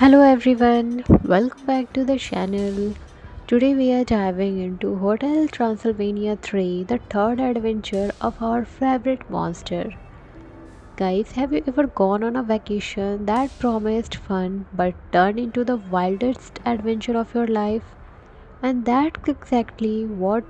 Hello everyone, welcome back to the channel. Today we are diving into Hotel Transylvania 3, the third adventure of our favorite monster. Guys, have you ever gone on a vacation that promised fun but turned into the wildest adventure of your life? And that's exactly what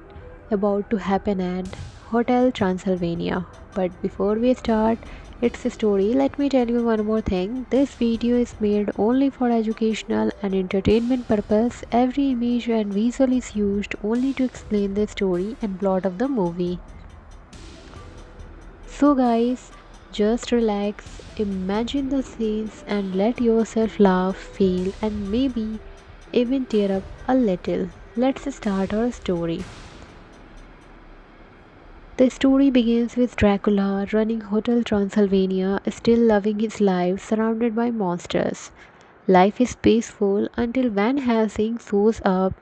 about to happen at Hotel Transylvania. But before we start its story, let me tell you one more thing. This video is made only for educational and entertainment purpose. Every image and visual is used only to explain the story and plot of the movie. So guys, just relax, imagine the scenes and let yourself laugh, feel and maybe even tear up a little. Let's start our story. The story begins with Dracula running Hotel Transylvania, still loving his life surrounded by monsters. Life is peaceful until Van Helsing shows up.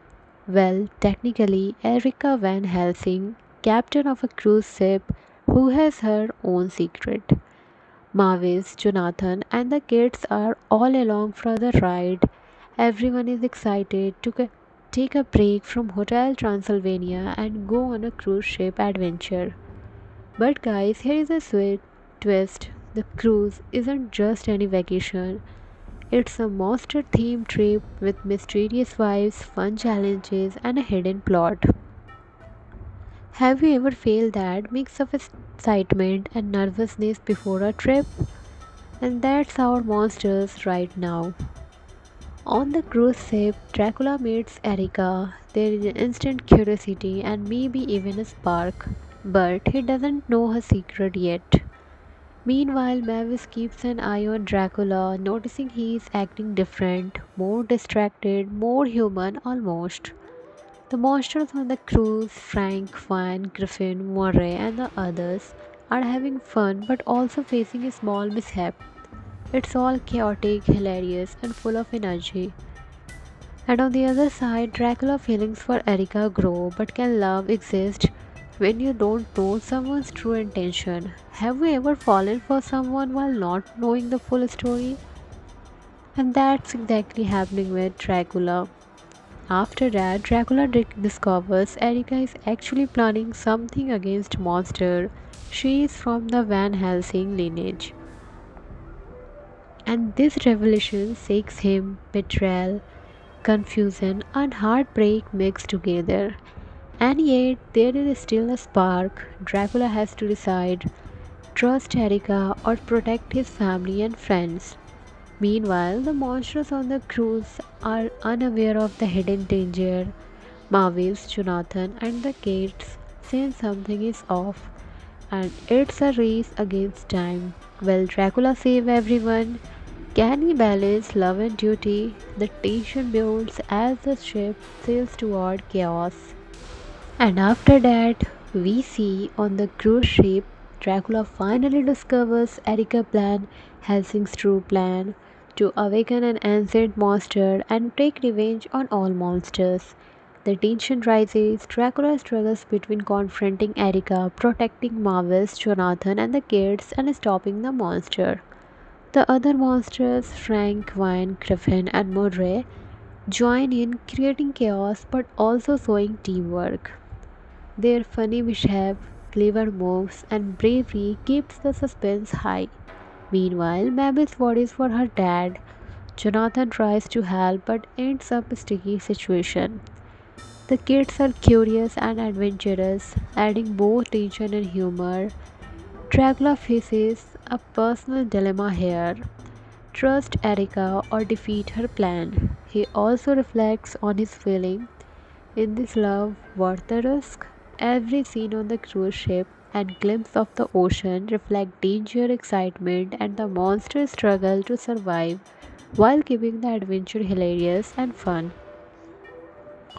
Well, technically, Erika Van Helsing, captain of a cruise ship who has her own secret. Mavis, Jonathan, and the kids are all along for the ride. Everyone is excited to take a break from Hotel Transylvania and go on a cruise ship adventure. But guys, here is a sweet twist. The cruise isn't just any vacation. It's a monster themed trip with mysterious vibes, fun challenges, and a hidden plot. Have you ever felt that mix of excitement and nervousness before a trip? And that's our monsters right now. On the cruise ship, Dracula meets Erika. There is an instant curiosity and maybe even a spark, but he doesn't know her secret yet. Meanwhile, Mavis keeps an eye on Dracula, noticing he is acting different, more distracted, more human almost. The monsters on the cruise, Frank, Fan, Griffin, Murray, and the others, are having fun but also facing a small mishap. It's all chaotic, hilarious, and full of energy. And on the other side, Dracula feelings for Erika grow, but can love exist when you don't know someone's true intention? Have you ever fallen for someone while not knowing the full story? And that's exactly happening with Dracula. After that, Dracula discovers Erika is actually planning something against Monster. She is from the Van Helsing lineage. And this revelation shakes him betrayal, confusion, and heartbreak mixed together. And yet, there is still a spark. Dracula has to decide trust Erika or protect his family and friends. Meanwhile, the monsters on the cruise are unaware of the hidden danger. Mavis, Jonathan, and the kids sense something is off, and it's a race against time. Will Dracula save everyone? Can he balance love and duty? The tension builds as the ship sails toward chaos. And after that, we see on the cruise ship, Dracula finally discovers Erika plan, Helsing's true plan, to awaken an ancient monster and take revenge on all monsters. The tension rises, Dracula struggles between confronting Erika, protecting Mavis, Jonathan and the kids and stopping the monster. The other monsters, Frank, Wine, Griffin and Murray, join in creating chaos but also showing teamwork. Their funny mishap, clever moves, and bravery keeps the suspense high. Meanwhile, Mavis worries for her dad. Jonathan tries to help but ends up a sticky situation. The kids are curious and adventurous, adding both tension and humor. Dracula faces a personal dilemma here. Trust Erika or defeat her plan. He also reflects on his feeling. In this love worth the risk? Every scene on the cruise ship and glimpse of the ocean reflect danger, excitement, and the monster's struggle to survive while keeping the adventure hilarious and fun.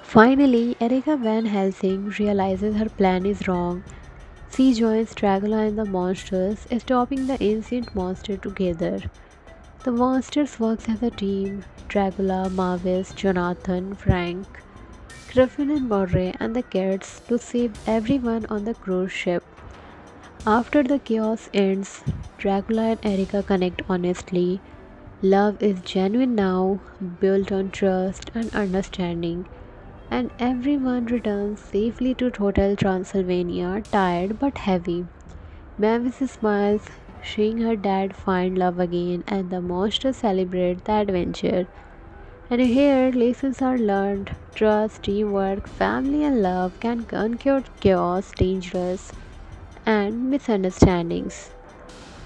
Finally, Erika Van Helsing realizes her plan is wrong. She joins Dracula and the monsters, stopping the ancient monster together. The monsters work as a team. Dracula, Mavis, Jonathan, Frank, Griffin and Murray and the cats to save everyone on the cruise ship. After the chaos ends, Dracula and Erika connect honestly. Love is genuine now, built on trust and understanding, and everyone returns safely to Hotel Transylvania, tired but heavy. Mavis smiles, seeing her dad find love again, and the monsters celebrate the adventure. And here, lessons are learned: trust, teamwork, family, and love can conquer chaos, dangerous, and misunderstandings.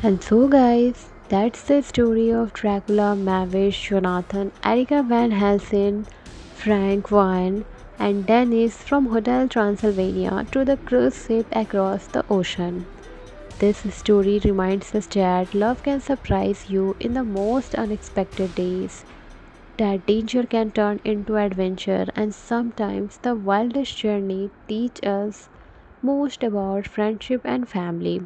And so, guys, that's the story of Dracula, Mavish, Jonathan, Erika Van Helsing, Frank Wine, and Dennis from Hotel Transylvania to the cruise ship across the ocean. This story reminds us that love can surprise you in the most unexpected days, that danger can turn into adventure, and sometimes the wildest journey teach us most about friendship and family.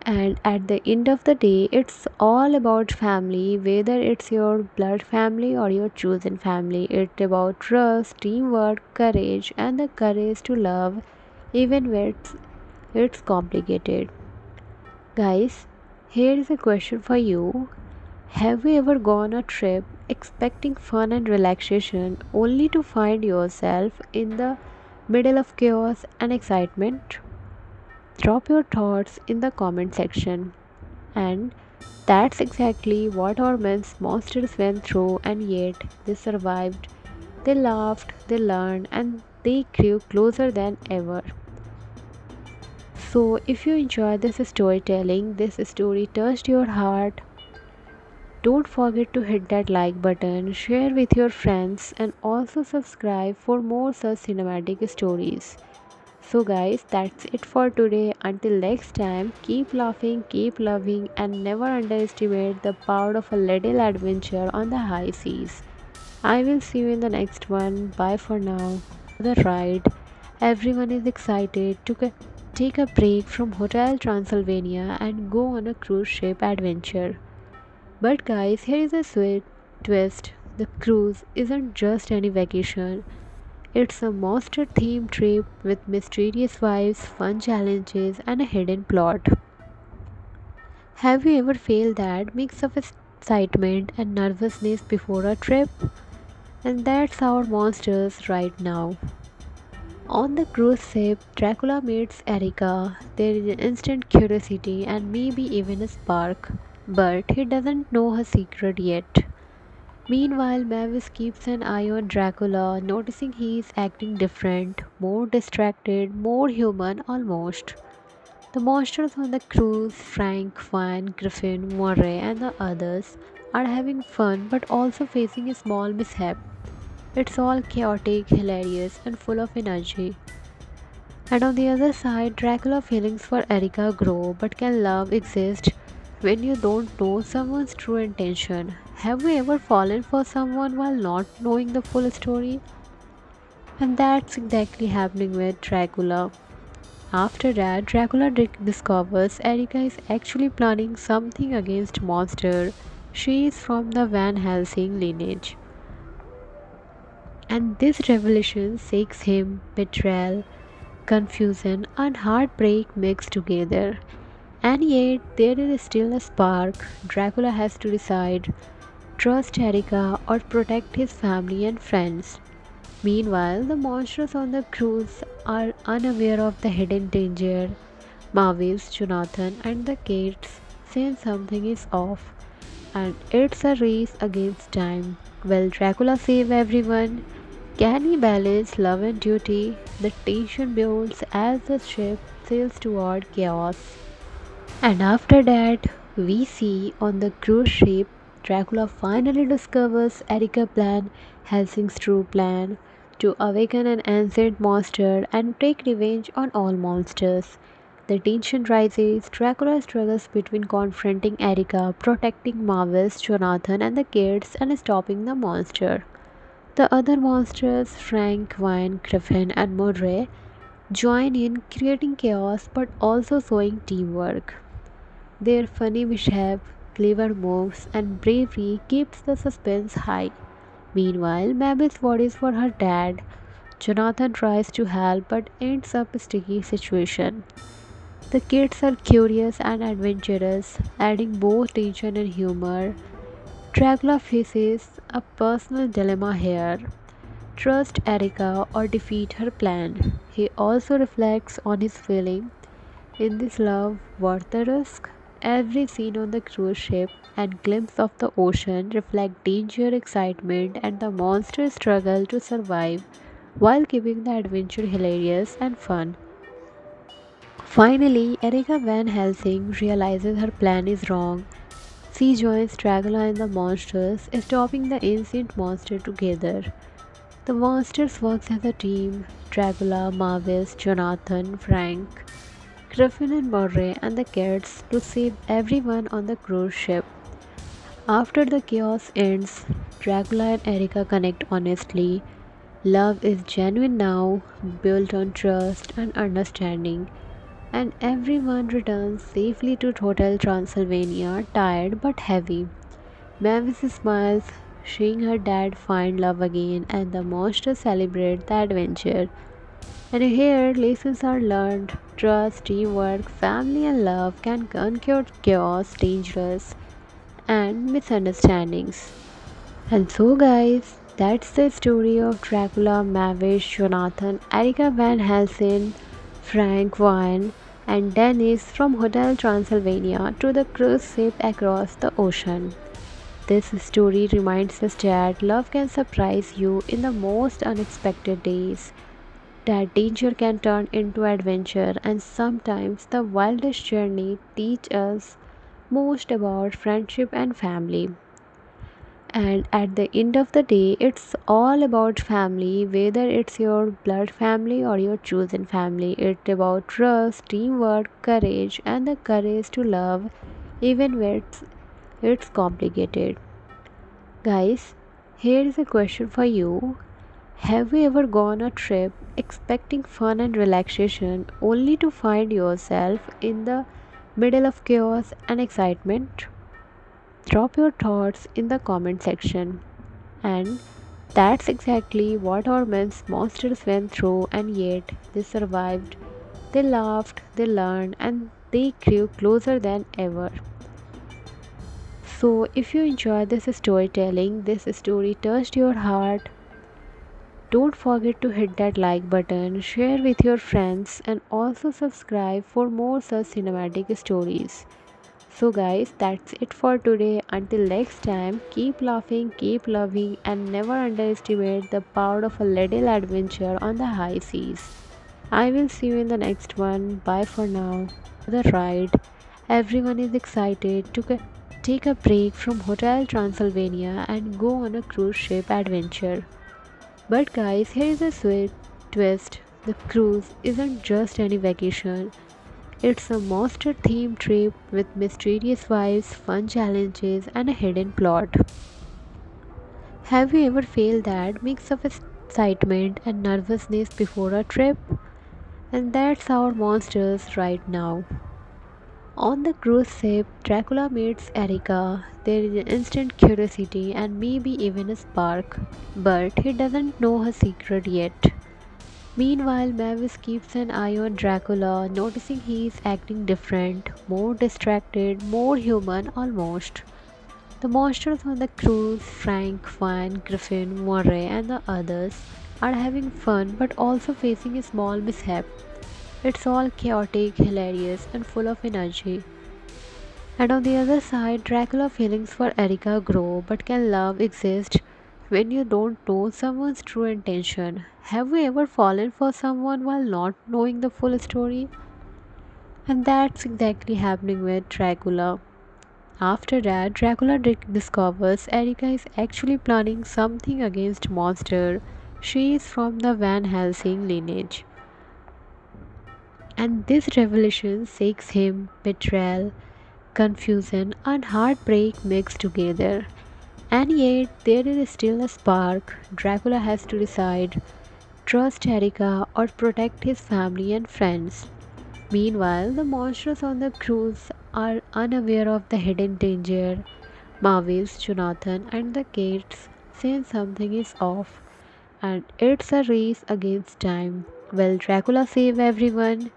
And at the end of the day, it's all about family, whether it's your blood family or your chosen family. It's about trust, teamwork, courage, and the courage to love even when it's complicated. Guys, here is a question for you. Have you ever gone a trip expecting fun and relaxation only to find yourself in the middle of chaos and excitement? Drop your thoughts in the comment section. And that's exactly what our men's monsters went through, and yet they survived. They laughed, they learned, and they grew closer than ever. So, if you enjoyed this storytelling, this story touched your heart, don't forget to hit that like button, share with your friends, and also subscribe for more such cinematic stories. So, guys, that's it for today. Until next time, keep laughing, keep loving, and never underestimate the power of a little adventure on the high seas. I will see you in the next one. Bye for now. The ride. Everyone is excited to take a break from Hotel Transylvania and go on a cruise ship adventure. But guys, here is a sweet twist. The cruise isn't just any vacation. It's a monster themed trip with mysterious vibes, fun challenges, and a hidden plot. Have you ever felt that mix of excitement and nervousness before a trip? And that's our monsters right now. On the cruise ship, Dracula meets Erika. There is an instant curiosity and maybe even a spark. But he doesn't know her secret yet. Meanwhile, Mavis keeps an eye on Dracula, noticing he is acting different, more distracted, more human almost. The monsters on the cruise, Frank, Van, Griffin, Murray, and the others, are having fun but also facing a small mishap. It's all chaotic, hilarious, and full of energy. And on the other side, Dracula feelings for Erika grow, but can love exist when you don't know someone's true intention? Have you ever fallen for someone while not knowing the full story? And that's exactly happening with Dracula. After that, Dracula discovers Erika is actually planning something against Monster. She is from the Van Helsing lineage. And this revelation shakes him, betrayal, confusion, and heartbreak mixed together. And yet, there is still a spark. Dracula has to decide: trust Erika or protect his family and friends. Meanwhile, the monsters on the cruise are unaware of the hidden danger. Mavis, Jonathan, and the kids sense something is off, and it's a race against time. Will Dracula save everyone? Can he balance love and duty? The tension builds as the ship sails toward chaos. And after that, we see on the cruise ship, Dracula finally discovers Erika's plan, Helsing's true plan, to awaken an ancient monster and take revenge on all monsters. The tension rises. Dracula struggles between confronting Erika, protecting Mavis, Jonathan, and the kids, and stopping the monster. The other monsters, Frank, Wine, Griffin, and Murray, join in creating chaos but also showing teamwork. Their funny mishap, clever moves, and bravery keeps the suspense high. Meanwhile, Mabel worries for her dad. Jonathan tries to help but ends up a sticky situation. The kids are curious and adventurous, adding both tension and humor. Dracula faces a personal dilemma here: trust Erika or defeat her plan. He also reflects on his feeling: in this love worth the risk? Every scene on the cruise ship and glimpse of the ocean reflect danger, excitement, and the monster's struggle to survive while keeping the adventure hilarious and fun. Finally, Erika Van Helsing realizes her plan is wrong. She joins Dracula and the monsters, stopping the ancient monster together. The monsters work as a team: Dracula, Marvis, Jonathan, Frank, Griffin and Murray, and the cats to save everyone on the cruise ship. After the chaos ends, Dracula and Erika connect honestly. Love is genuine now, built on trust and understanding, and everyone returns safely to Hotel Transylvania, tired but heavy. Mavis smiles, seeing her dad find love again, and the monsters celebrate the adventure. And here, lessons are learned: trust, teamwork, family, and love can conquer chaos, dangerous, and misunderstandings. And so, guys, that's the story of Dracula, Mavish, Jonathan, Erika Van Helsing, Frank Wine, and Dennis from Hotel Transylvania to the cruise ship across the ocean. This story reminds us that love can surprise you in the most unexpected days, that danger can turn into adventure, and sometimes the wildest journey teach us most about friendship and family. And at the end of the day, it's all about family, whether it's your blood family or your chosen family. It's about trust, teamwork, courage, and the courage to love even when it's complicated. Guys, here is a question for you. Have you ever gone a trip expecting fun and relaxation only to find yourself in the middle of chaos and excitement? Drop your thoughts in the comment section. And that's exactly what our men's monsters went through, and yet they survived. They laughed, they learned, and they grew closer than ever. So, if you enjoyed this storytelling, this story touched your heart, don't forget to hit that like button, share with your friends, and also subscribe for more such cinematic stories. So, guys, that's it for today. Until next time, keep laughing, keep loving, and never underestimate the power of a little adventure on the high seas. I will see you in the next one. Bye for now. The ride. Everyone is excited to take a break from Hotel Transylvania and go on a cruise ship adventure. But guys, here is a sweet twist. The cruise isn't just any vacation. It's a monster themed trip with mysterious vibes, fun challenges, and a hidden plot. Have you ever felt that mix of excitement and nervousness before a trip? And that's our monsters right now. On the cruise ship, Dracula meets Erika. There is an instant curiosity and maybe even a spark, but he doesn't know her secret yet. Meanwhile, Mavis keeps an eye on Dracula, noticing he is acting different, more distracted, more human almost. The monsters on the cruise, Frank, Fine, Griffin, Murray, and the others, are having fun but also facing a small mishap. It's all chaotic, hilarious, and full of energy. And on the other side, Dracula feelings for Erika grow, but can love exist when you don't know someone's true intention? Have you ever fallen for someone while not knowing the full story? And that's exactly happening with Dracula. After that, Dracula discovers Erika is actually planning something against Monster. She is from the Van Helsing lineage. And this revelation shakes him: betrayal, confusion, and heartbreak mixed together. And yet, there is still a spark. Dracula has to decide: trust Erika or protect his family and friends. Meanwhile, the monsters on the cruise are unaware of the hidden danger. Mavis, Jonathan, and the kids sense something is off, and it's a race against time. Will Dracula save everyone?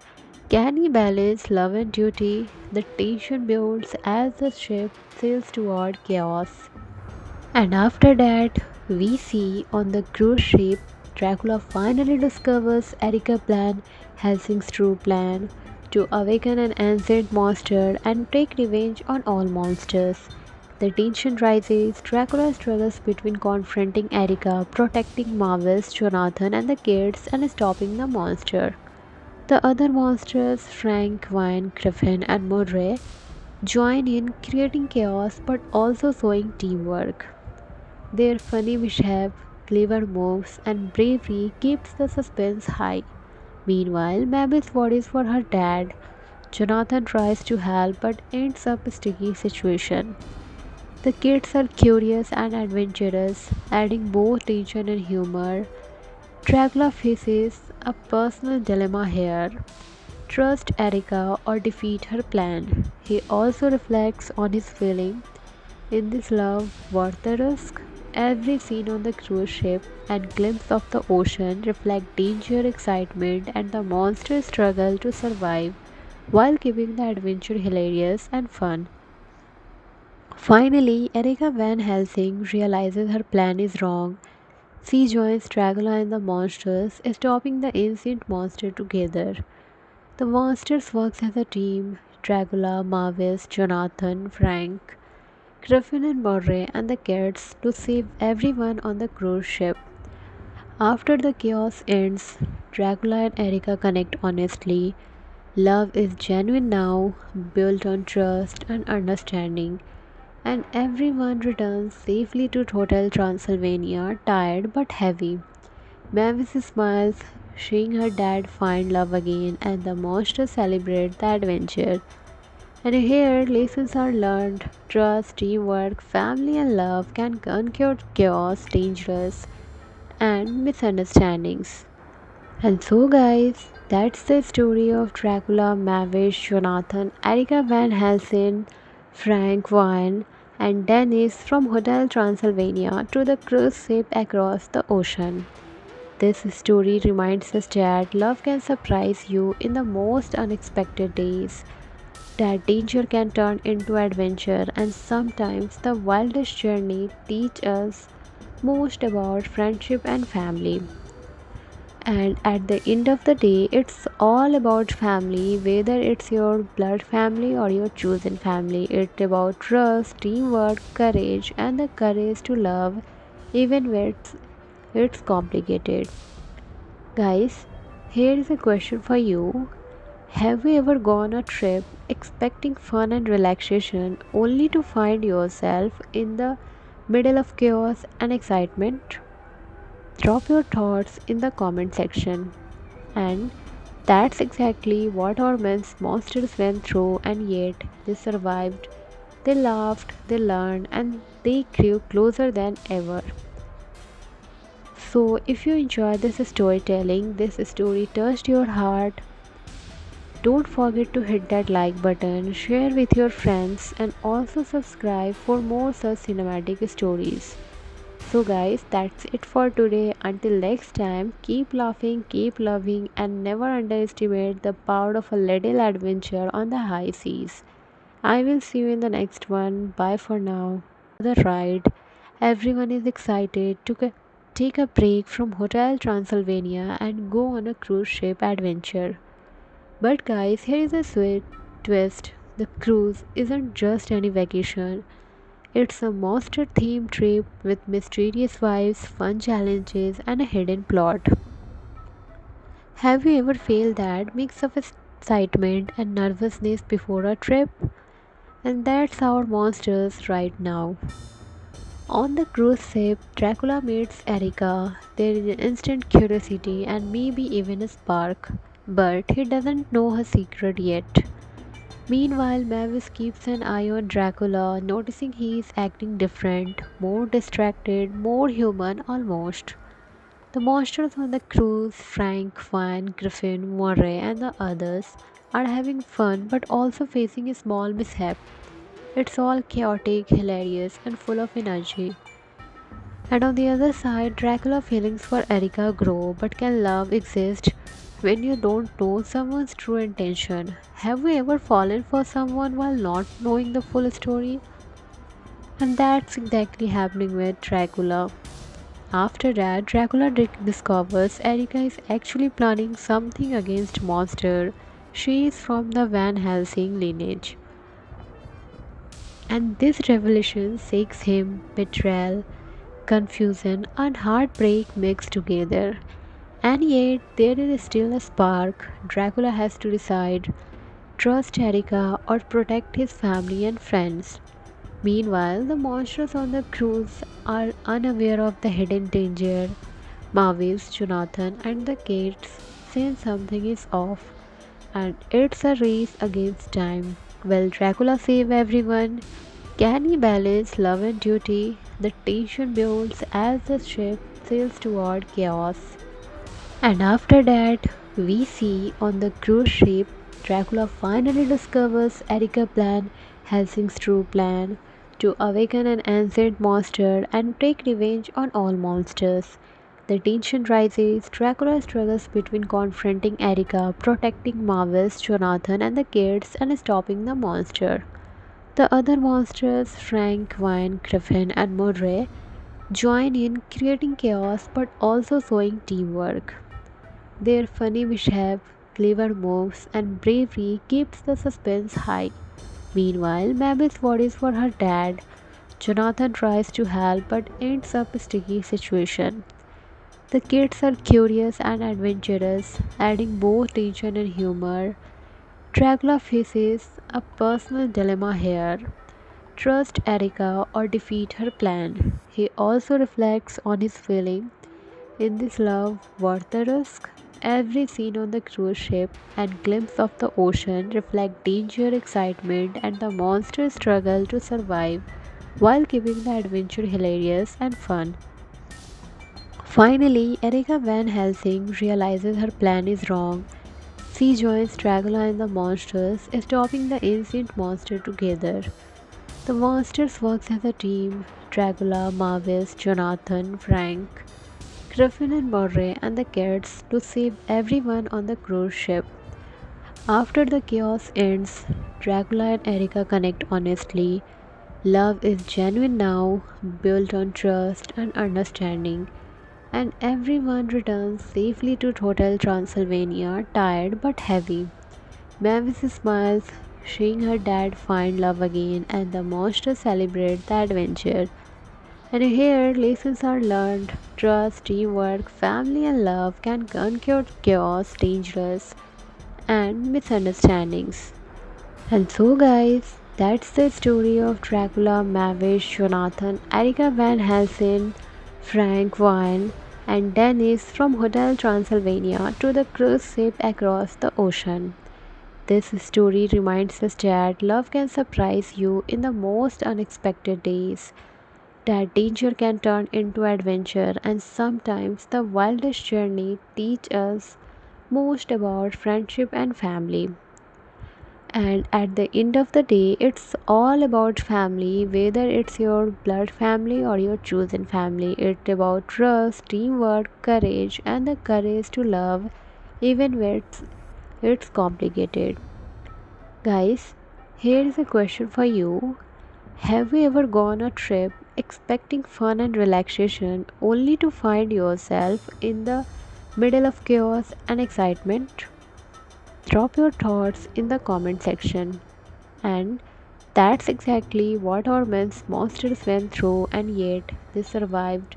Can he balance love and duty? The tension builds as the ship sails toward chaos. And after that, we see on the cruise ship, Dracula finally discovers Erika's plan, Helsing's true plan, to awaken an ancient monster and take revenge on all monsters. The tension rises, Dracula struggles between confronting Erika, protecting Marvis, Jonathan, and the kids, and stopping the monster. The other monsters, Frank, Vine, Griffin, and Murray, join in creating chaos but also showing teamwork. Their funny mishap, clever moves, and bravery keeps the suspense high. Meanwhile, Mabel's worries for her dad. Jonathan tries to help but ends up a sticky situation. The kids are curious and adventurous, adding both tension and humor. Dracula faces a personal dilemma here: trust Erika or defeat her plan. He also reflects on his feeling: in this love worth the risk? Every scene on the cruise ship and glimpse of the ocean reflect danger, excitement, and the monster's struggle to survive while keeping the adventure hilarious and fun. Finally, Erika Van Helsing realizes her plan is wrong. She joins Dracula and the monsters, stopping the ancient monster together. The monsters work as a team: Dracula, Marvis, Jonathan, Frank, Griffin and Murray, and the kids, to save everyone on the cruise ship. After the chaos ends, Dracula and Erika connect honestly. Love is genuine now, built on trust and understanding, and everyone returns safely to Hotel Transylvania, tired but heavy. Mavis smiles, seeing her dad find love again, and the monsters celebrate the adventure. And here, lessons are learned: trust, teamwork, family, and love can conquer chaos, dangerous, and misunderstandings. And so, guys, that's the story of Dracula, Mavish, Jonathan, Erika Van Helsing, Frank Wine, and Dennis from Hotel Transylvania to the cruise ship across the ocean. This story reminds us that love can surprise you in the most unexpected days, that danger can turn into adventure, and sometimes the wildest journey teach us most about friendship and family. And at the end of the day, it's all about family, whether it's your blood family or your chosen family. It's about trust, teamwork, courage, and the courage to love even when it's complicated. Guys, here is a question for you: have you ever gone a trip expecting fun and relaxation only to find yourself in the middle of chaos and excitement? Drop your thoughts in the comment section. And that's exactly what our men's monsters went through, and yet they survived. They laughed, they learned, and they grew closer than ever. So, if you enjoyed this storytelling, this story touched your heart, don't forget to hit that like button, share with your friends, and also subscribe for more such cinematic stories. So, guys, that's it for today. Until next time, keep laughing, keep loving, and never underestimate the power of a little adventure on the high seas. I will see you in the next one. Bye for now. The ride. Everyone is excited to take a break from Hotel Transylvania and go on a cruise ship adventure. But guys, here is a sweet twist. The cruise isn't just any vacation. It's a monster themed trip with mysterious vibes, fun challenges, and a hidden plot. Have you ever felt that mix of excitement and nervousness before a trip? And that's our monsters right now. On the cruise ship, Dracula meets Erika. There is an instant curiosity and maybe even a spark. But he doesn't know her secret yet. Meanwhile, Mavis keeps an eye on Dracula, noticing he is acting different, more distracted, more human almost. The monsters on the cruise, Frank, Van, Griffin, Murray, and the others, are having fun but also facing a small mishap. It's all chaotic, hilarious, and full of energy. And on the other side, Dracula feelings for Erika grow, but can love exist when you don't know someone's true intention? Have you ever fallen for someone while not knowing the full story? And that's exactly happening with Dracula. After that, Dracula discovers Erika is actually planning something against Monster. She is from the Van Helsing lineage. And this revelation shakes him betrayal, confusion, and heartbreak mixed together. And yet, there is still a spark. Dracula has to decide trust Erika or protect his family and friends. Meanwhile, the monsters on the cruise are unaware of the hidden danger. Mavis, Jonathan, and the kids sense something is off, and it's a race against time. Will Dracula save everyone? Can he balance love and duty? The tension builds as the ship sails toward chaos. And after that, we see on the cruise ship, Dracula finally discovers Erika's plan, Helsing's true plan, to awaken an ancient monster and take revenge on all monsters. The tension rises, Dracula struggles between confronting Erika, protecting Mavis, Jonathan, and the kids, and stopping the monster. The other monsters, Frank, Vine, Griffin, and Murray, join in creating chaos but also showing teamwork. Their funny mishap, clever moves, and bravery keeps the suspense high. Meanwhile, Mavis worries for her dad. Jonathan tries to help but ends up a sticky situation. The kids are curious and adventurous, adding both tension and humor. Dracula faces a personal dilemma here. Trust Erika or defeat her plan. He also reflects on his feeling. In this love worth the risk? Every scene on the cruise ship and glimpse of the ocean reflect danger, excitement, and the monster's struggle to survive while keeping the adventure hilarious and fun. Finally, Erika Van Helsing realizes her plan is wrong. She joins Dracula and the monsters, stopping the ancient monster together. The monsters work as a team. Dracula, Mavis, Jonathan, Frank, Griffin and Murray and the kids to save everyone on the cruise ship. After the chaos ends, Dracula and Erika connect honestly. Love is genuine now, built on trust and understanding, and everyone returns safely to Hotel Transylvania, tired but heavy. Mavis smiles, seeing her dad find love again, and the monsters celebrate the adventure. And here, lessons are learned. Trust, teamwork, family, and love can conquer chaos, dangerous, and misunderstandings. And so, guys, that's the story of Dracula, Mavis, Jonathan, Erika Van Helsing, Frank Wine, and Dennis from Hotel Transylvania to the cruise ship across the ocean. This story reminds us that love can surprise you in the most unexpected days, that danger can turn into adventure, and sometimes the wildest journey teach us most about friendship and family. And at the end of the day, it's all about family, whether it's your blood family or your chosen family. It's about trust, teamwork, courage, and the courage to love even when it's complicated. Guys, here is a question for you. Have you ever gone a trip expecting fun and relaxation only to find yourself in the middle of chaos and excitement? Drop your thoughts in the comment section. And that's exactly what our men's monsters went through, and yet they survived.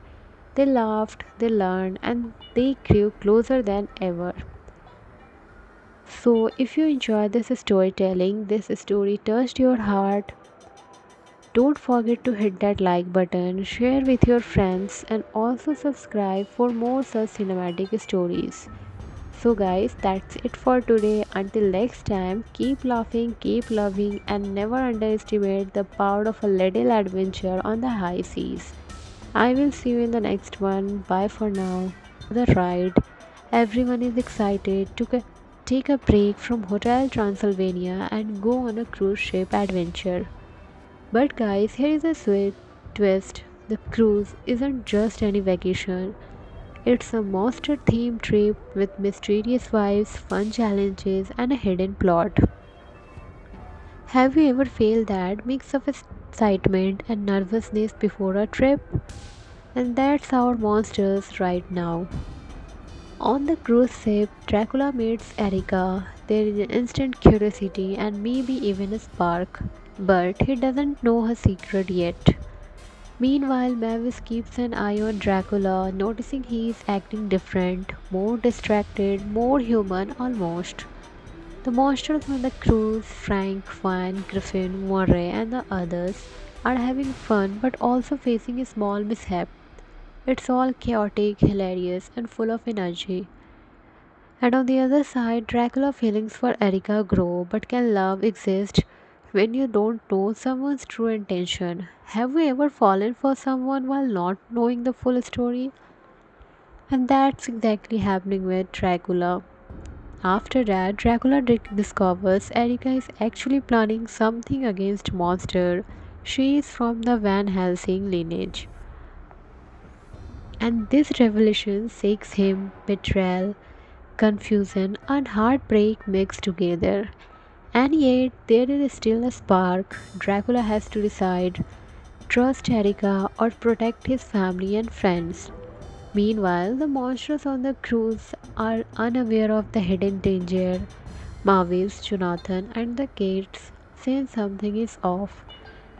They laughed, they learned, and they grew closer than ever. So, if you enjoyed this storytelling, this story touched your heart, don't forget to hit that like button, share with your friends, and also subscribe for more such cinematic stories. So, guys, that's it for today. Until next time, keep laughing, keep loving, and never underestimate the power of a little adventure on the high seas. I will see you in the next one. Bye for now. The ride. Everyone is excited to take a break from Hotel Transylvania and go on a cruise ship adventure. But guys, here is a sweet twist. The cruise isn't just any vacation. It's a monster themed trip with mysterious vibes, fun challenges, and a hidden plot. Have you ever felt that mix of excitement and nervousness before a trip? And that's our monsters right now. On the cruise ship, Dracula meets Erica. There is an instant curiosity and maybe even a spark, but he doesn't know her secret yet. Meanwhile, Mavis keeps an eye on Dracula, noticing he is acting different, more distracted, more human almost. The monsters on the cruise, Frank, Van, Griffin, Murray, and the others, are having fun but also facing a small mishap. It's all chaotic, hilarious, and full of energy. And on the other side, Dracula feelings for Erica grow, but can love exist when you don't know someone's true intention? Have you ever fallen for someone while not knowing the full story? And that's exactly happening with Dracula. After that, Dracula discovers Erica is actually planning something against Monster. She is from the Van Helsing lineage. And this revelation shakes him betrayal, confusion, and heartbreak mixed together. And yet, there is still a spark. Dracula has to decide trust Erica or protect his family and friends. Meanwhile, the monsters on the cruise are unaware of the hidden danger. Mavis, Jonathan, and the kids sense something is off,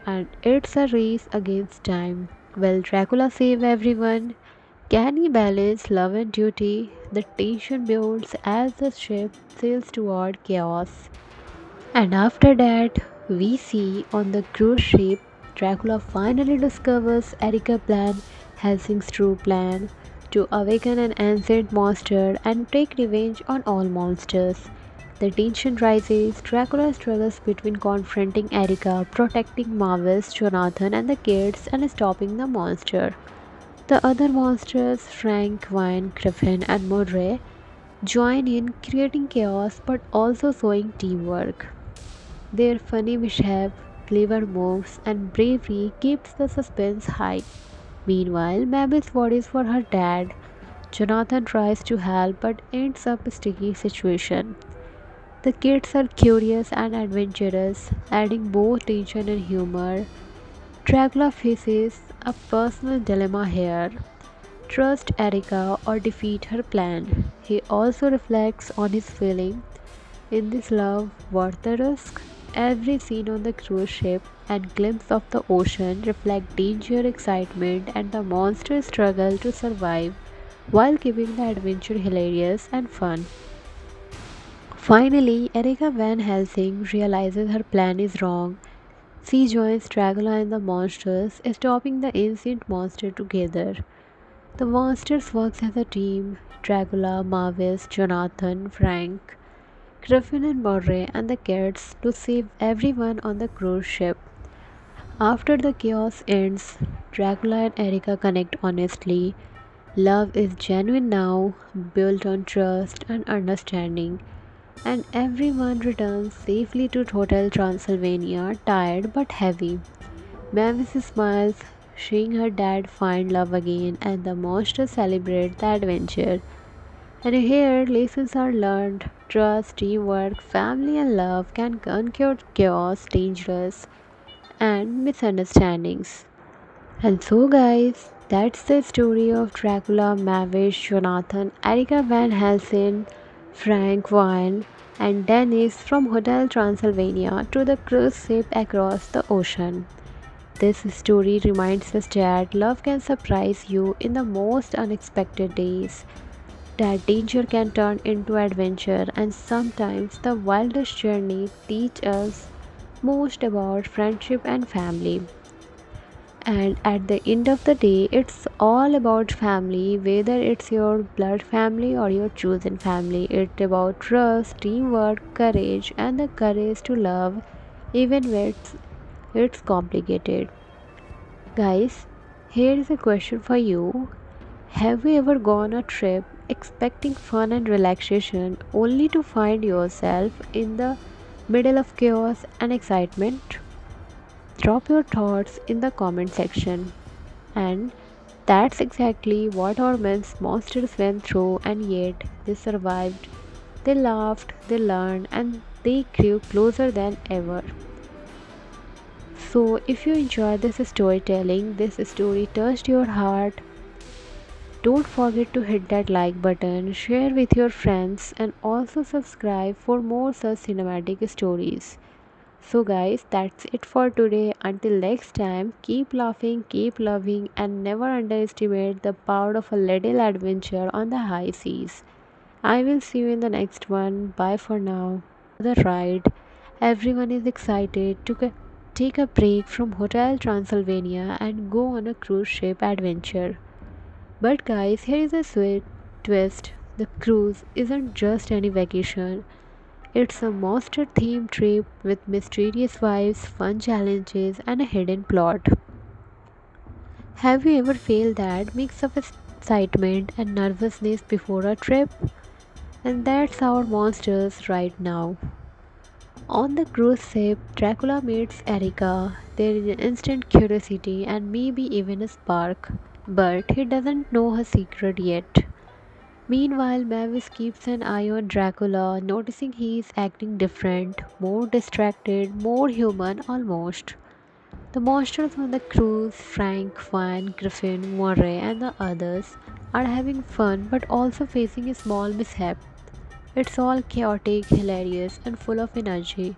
and it's a race against time. Will Dracula save everyone? Can he balance love and duty? The tension builds as the ship sails toward chaos. And after that, we see on the cruise ship, Dracula finally discovers Erika's plan, Helsing's true plan, to awaken an ancient monster and take revenge on all monsters. The tension rises, Dracula struggles between confronting Erika, protecting Mavis, Jonathan, and the kids, and stopping the monster. The other monsters, Frank, Vine, Griffin, and Murray, join in creating chaos but also showing teamwork. Their funny mishap, clever moves, and bravery keeps the suspense high. Meanwhile, Mavis worries for her dad. Jonathan tries to help but ends up a sticky situation. The kids are curious and adventurous, adding both tension and humor. Dracula faces a personal dilemma here. Trust Erica or defeat her plan. He also reflects on his feeling. In this love worth the risk? Every scene on the cruise ship and glimpse of the ocean reflect danger, excitement, and the monster's struggle to survive while keeping the adventure hilarious and fun. Finally, Erika Van Helsing realizes her plan is wrong. She joins Dracula and the monsters, stopping the ancient monster together. The monsters work as a team. Dracula, Mavis, Jonathan, Frank, Griffin and Murray and the cats to save everyone on the cruise ship. After the chaos ends, Dracula and Erica connect honestly. Love is genuine now, built on trust and understanding, and everyone returns safely to Hotel Transylvania, tired but heavy. Mavis smiles, seeing her dad find love again, and the monsters celebrate the adventure. And here, lessons are learned. Trust, teamwork, family, and love can conquer chaos, dangerous, and misunderstandings. And so, guys, that's the story of Dracula, Mavis, Jonathan, Erika Van Helsing, Frank Wine, and Dennis from Hotel Transylvania to the cruise ship across the ocean. This story reminds us that love can surprise you in the most unexpected days, that danger can turn into adventure, and sometimes the wildest journey teach us most about friendship and family. And at the end of the day, it's all about family, whether it's your blood family or your chosen family. It's about trust, teamwork, courage, and the courage to love even when it's complicated. Guys, here is a question for you. Have you ever gone a trip expecting fun and relaxation only to find yourself in the middle of chaos and excitement? Drop your thoughts in the comment section. And that's exactly what our men's monsters went through, and yet they survived. They laughed, they learned, and they grew closer than ever. So, if you enjoy this storytelling, this story touched your heart, don't forget to hit that like button, share with your friends, and also subscribe for more such cinematic stories. So, guys, that's it for today. Until next time, keep laughing, keep loving, and never underestimate the power of a little adventure on the high seas. I will see you in the next one. Bye for now. The ride. Everyone is excited to take a break from Hotel Transylvania and go on a cruise ship adventure. But guys, here is a sweet twist. The cruise isn't just any vacation. It's a monster themed trip with mysterious vibes, fun challenges, and a hidden plot. Have you ever felt that mix of excitement and nervousness before a trip? And that's our monsters right now. On the cruise ship, Dracula meets Erika. There is an instant curiosity and maybe even a spark. But he doesn't know her secret yet. Meanwhile, Mavis keeps an eye on Dracula, noticing he is acting different, more distracted, more human almost. The monsters on the cruise, Frank, Van, Griffin, Murray, and the others, are having fun but also facing a small mishap. It's all chaotic, hilarious, and full of energy.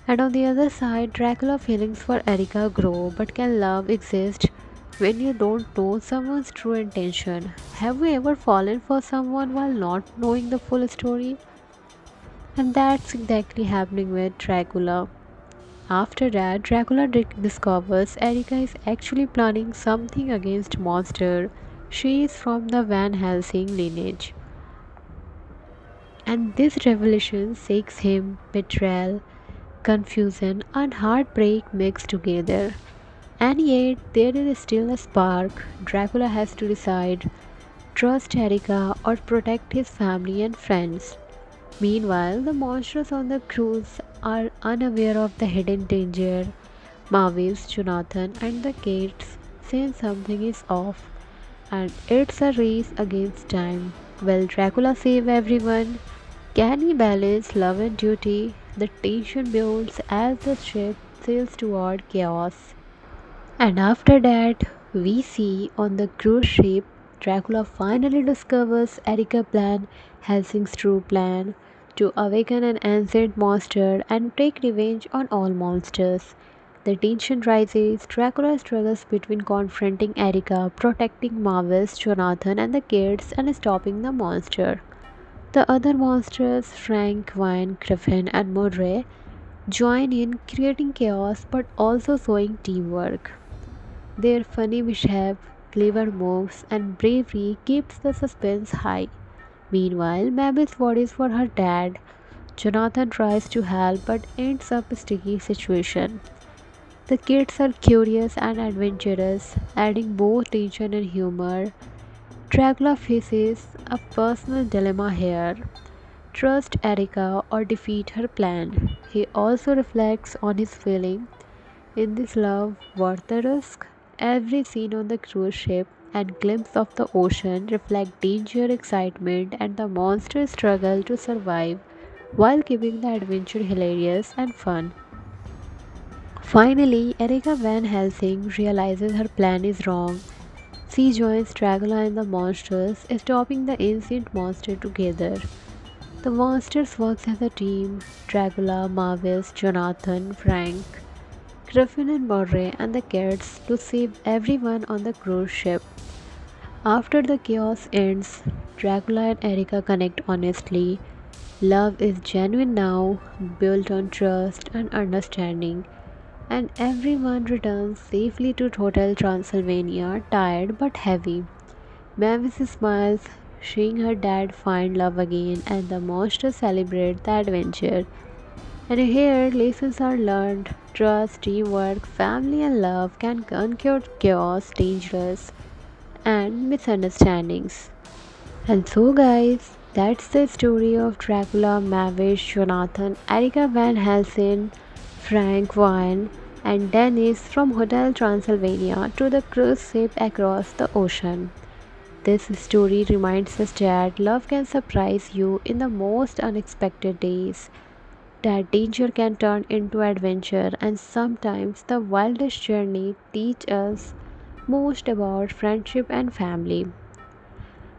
And on the other side, Dracula feelings for Erika grow, but can love exist when you don't know someone's true intention? Have you ever fallen for someone while not knowing the full story? And that's exactly happening with Dracula. After that, Dracula discovers Erika is actually planning something against Monster. She is from the Van Helsing lineage. And this revelation shakes him betrayal, confusion, and heartbreak mixed together. And yet, there is still a spark. Dracula has to decide trust Erika or protect his family and friends. Meanwhile, the monsters on the cruise are unaware of the hidden danger. Mavis, Jonathan, and the kids sense something is off, and it's a race against time. Will Dracula save everyone? Can he balance love and duty? The tension builds as the ship sails toward chaos. And after that, we see on the cruise ship, Dracula finally discovers Erika's plan, Helsing's true plan, to awaken an ancient monster and take revenge on all monsters. The tension rises, Dracula struggles between confronting Erika, protecting Mavis, Jonathan, and the kids, and stopping the monster. The other monsters, Frank, Vine, Griffin, and Murray, join in creating chaos but also showing teamwork. Their funny mishap, clever moves, and bravery keeps the suspense high. Meanwhile, Mavis worries for her dad. Jonathan tries to help but ends up a sticky situation. The kids are curious and adventurous, adding both tension and humor. Dracula faces a personal dilemma here. Trust Erika or defeat her plan. He also reflects on his feeling. In this love worth the risk? Every scene on the cruise ship and glimpse of the ocean reflect danger, excitement, and the monster's struggle to survive while keeping the adventure hilarious and fun. Finally, Erika Van Helsing realizes her plan is wrong. She joins Dracula and the monsters, stopping the ancient monster together. The monsters work as a team Dracula, Mavis, Jonathan, Frank, Griffin and Murray and the cats to save everyone on the cruise ship. After the chaos ends, Dracula and Erika connect honestly. Love is genuine now, built on trust and understanding, and everyone returns safely to Hotel Transylvania, tired but heavy. Mavis smiles, seeing her dad find love again, and the monsters celebrate the adventure. And here, lessons are learned. Trust, teamwork, family, and love can conquer chaos, dangerous, and misunderstandings. And so, guys, that's the story of Dracula, Mavis, Jonathan, Erika Van Helsing, Frank Wine, and Dennis from Hotel Transylvania to the cruise ship across the ocean. This story reminds us that love can surprise you in the most unexpected days. that danger can turn into adventure, and sometimes the wildest journey teach us most about friendship and family.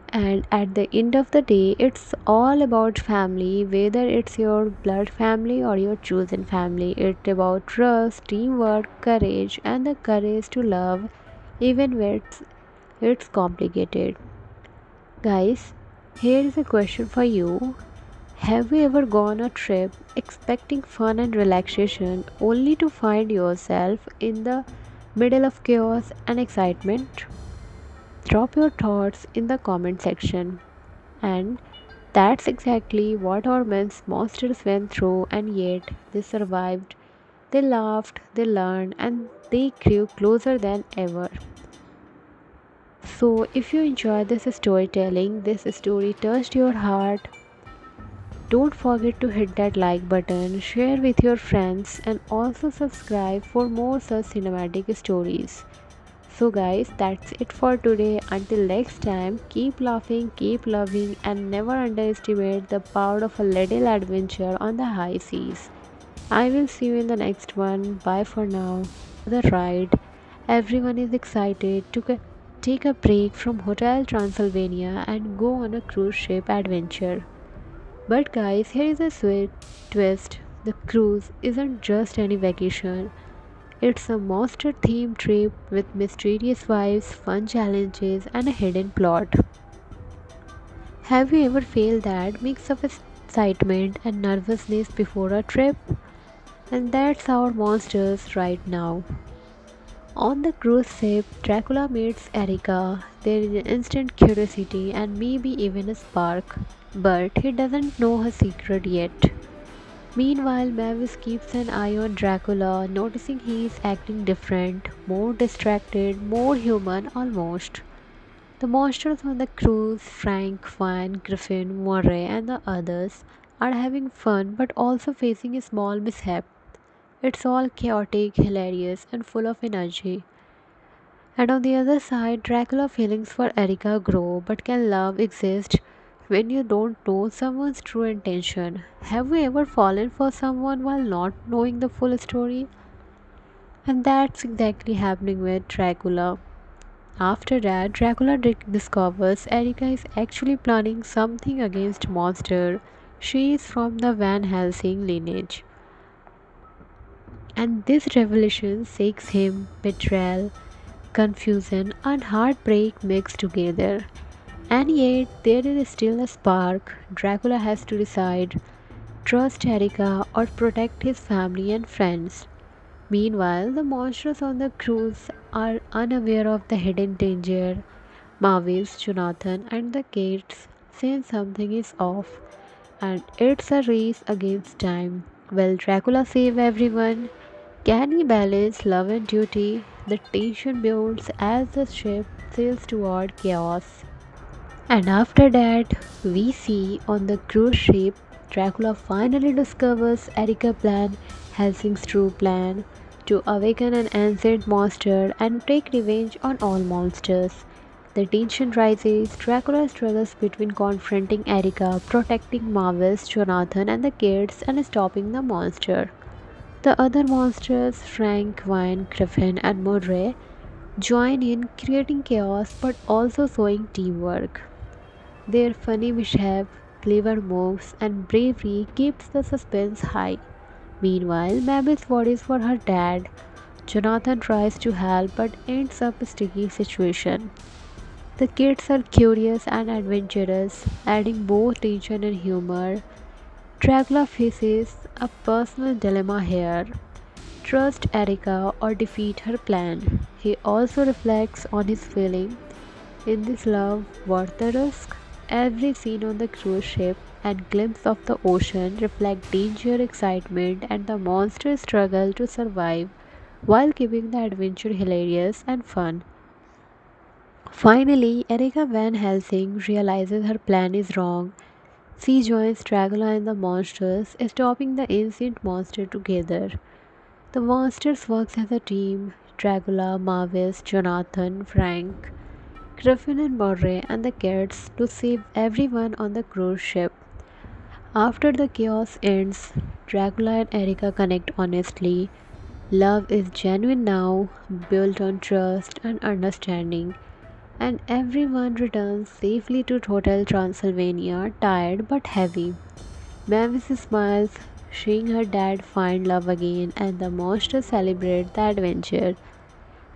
And at the end of the day, it's all about family, whether it's your blood family or your chosen family. It's about trust, teamwork, courage, and the courage to love even when it's complicated. Guys, here is a question for you. Have you ever gone a trip expecting fun and relaxation only to find yourself in the middle of chaos and excitement? Drop your thoughts in the comment section. And that's exactly what our men's monsters went through, and yet they survived. They laughed, they learned, and they grew closer than ever. So, if you enjoyed this storytelling, this story touched your heart, don't forget to hit that like button, share with your friends, and also subscribe for more such cinematic stories. So, guys, that's it for today. Until next time, keep laughing, keep loving, and never underestimate the power of a little adventure on the high seas. I will see you in the next one. Bye for now. The ride. Everyone is excited to take a break from Hotel Transylvania and go on a cruise ship adventure. But guys, here is a sweet twist. The cruise isn't just any vacation. It's a monster themed trip with mysterious vibes, fun challenges, and a hidden plot. Have you ever felt that mix of excitement and nervousness before a trip? And that's our monsters right now. On the cruise ship, Dracula meets Erika. There is an instant curiosity and maybe even a spark. But he doesn't know her secret yet. Meanwhile, Mavis keeps an eye on Dracula, noticing he is acting different, more distracted, more human almost. The monsters on the cruise, Frank, Van, Griffin, Murray, and the others, are having fun but also facing a small mishap. It's all chaotic, hilarious, and full of energy. And on the other side, Dracula feelings for Erika grow, but can love exist when you don't know someone's true intention? Have you ever fallen for someone while not knowing the full story? And that's exactly happening with Dracula. After that, Dracula discovers Erika is actually planning something against Monster. She is from the Van Helsing lineage. And this revelation shakes him betrayal, confusion, and heartbreak mixed together. And yet, there is still a spark. Dracula has to decide trust Erika or protect his family and friends. Meanwhile, the monsters on the cruise are unaware of the hidden danger. Mavis, Jonathan, and the kids sense something is off, and it's a race against time. Will Dracula save everyone? Can he balance love and duty? The tension builds as the ship sails toward chaos. And after that, we see on the cruise ship, Dracula finally discovers Erika's plan, Helsing's true plan, to awaken an ancient monster and take revenge on all monsters. The tension rises, Dracula struggles between confronting Erika, protecting Mavis, Jonathan, and the kids, and stopping the monster. The other monsters, Frank, Vine, Griffin, and Murray, join in creating chaos but also showing teamwork. Their funny mishap, clever moves, and bravery keeps the suspense high. Meanwhile, Mabel worries for her dad. Jonathan tries to help but ends up a sticky situation. The kids are curious and adventurous, adding both tension and humor. Dracula faces a personal dilemma here. Trust Erika or defeat her plan. He also reflects on his feeling. In this love worth the risk? Every scene on the cruise ship and glimpse of the ocean reflect danger, excitement, and the monster's struggle to survive while keeping the adventure hilarious and fun. Finally, Erika Van Helsing realizes her plan is wrong. She joins Dracula and the monsters, stopping the ancient monster together. The monsters work as a team. Dracula, Mavis, Jonathan, Frank, Griffin and Murray and the kids to save everyone on the cruise ship. After the chaos ends, Dracula and Erika connect honestly. Love is genuine now, built on trust and understanding, and everyone returns safely to Hotel Transylvania, tired but heavy. Mavis smiles, seeing her dad find love again, and the monsters celebrate the adventure.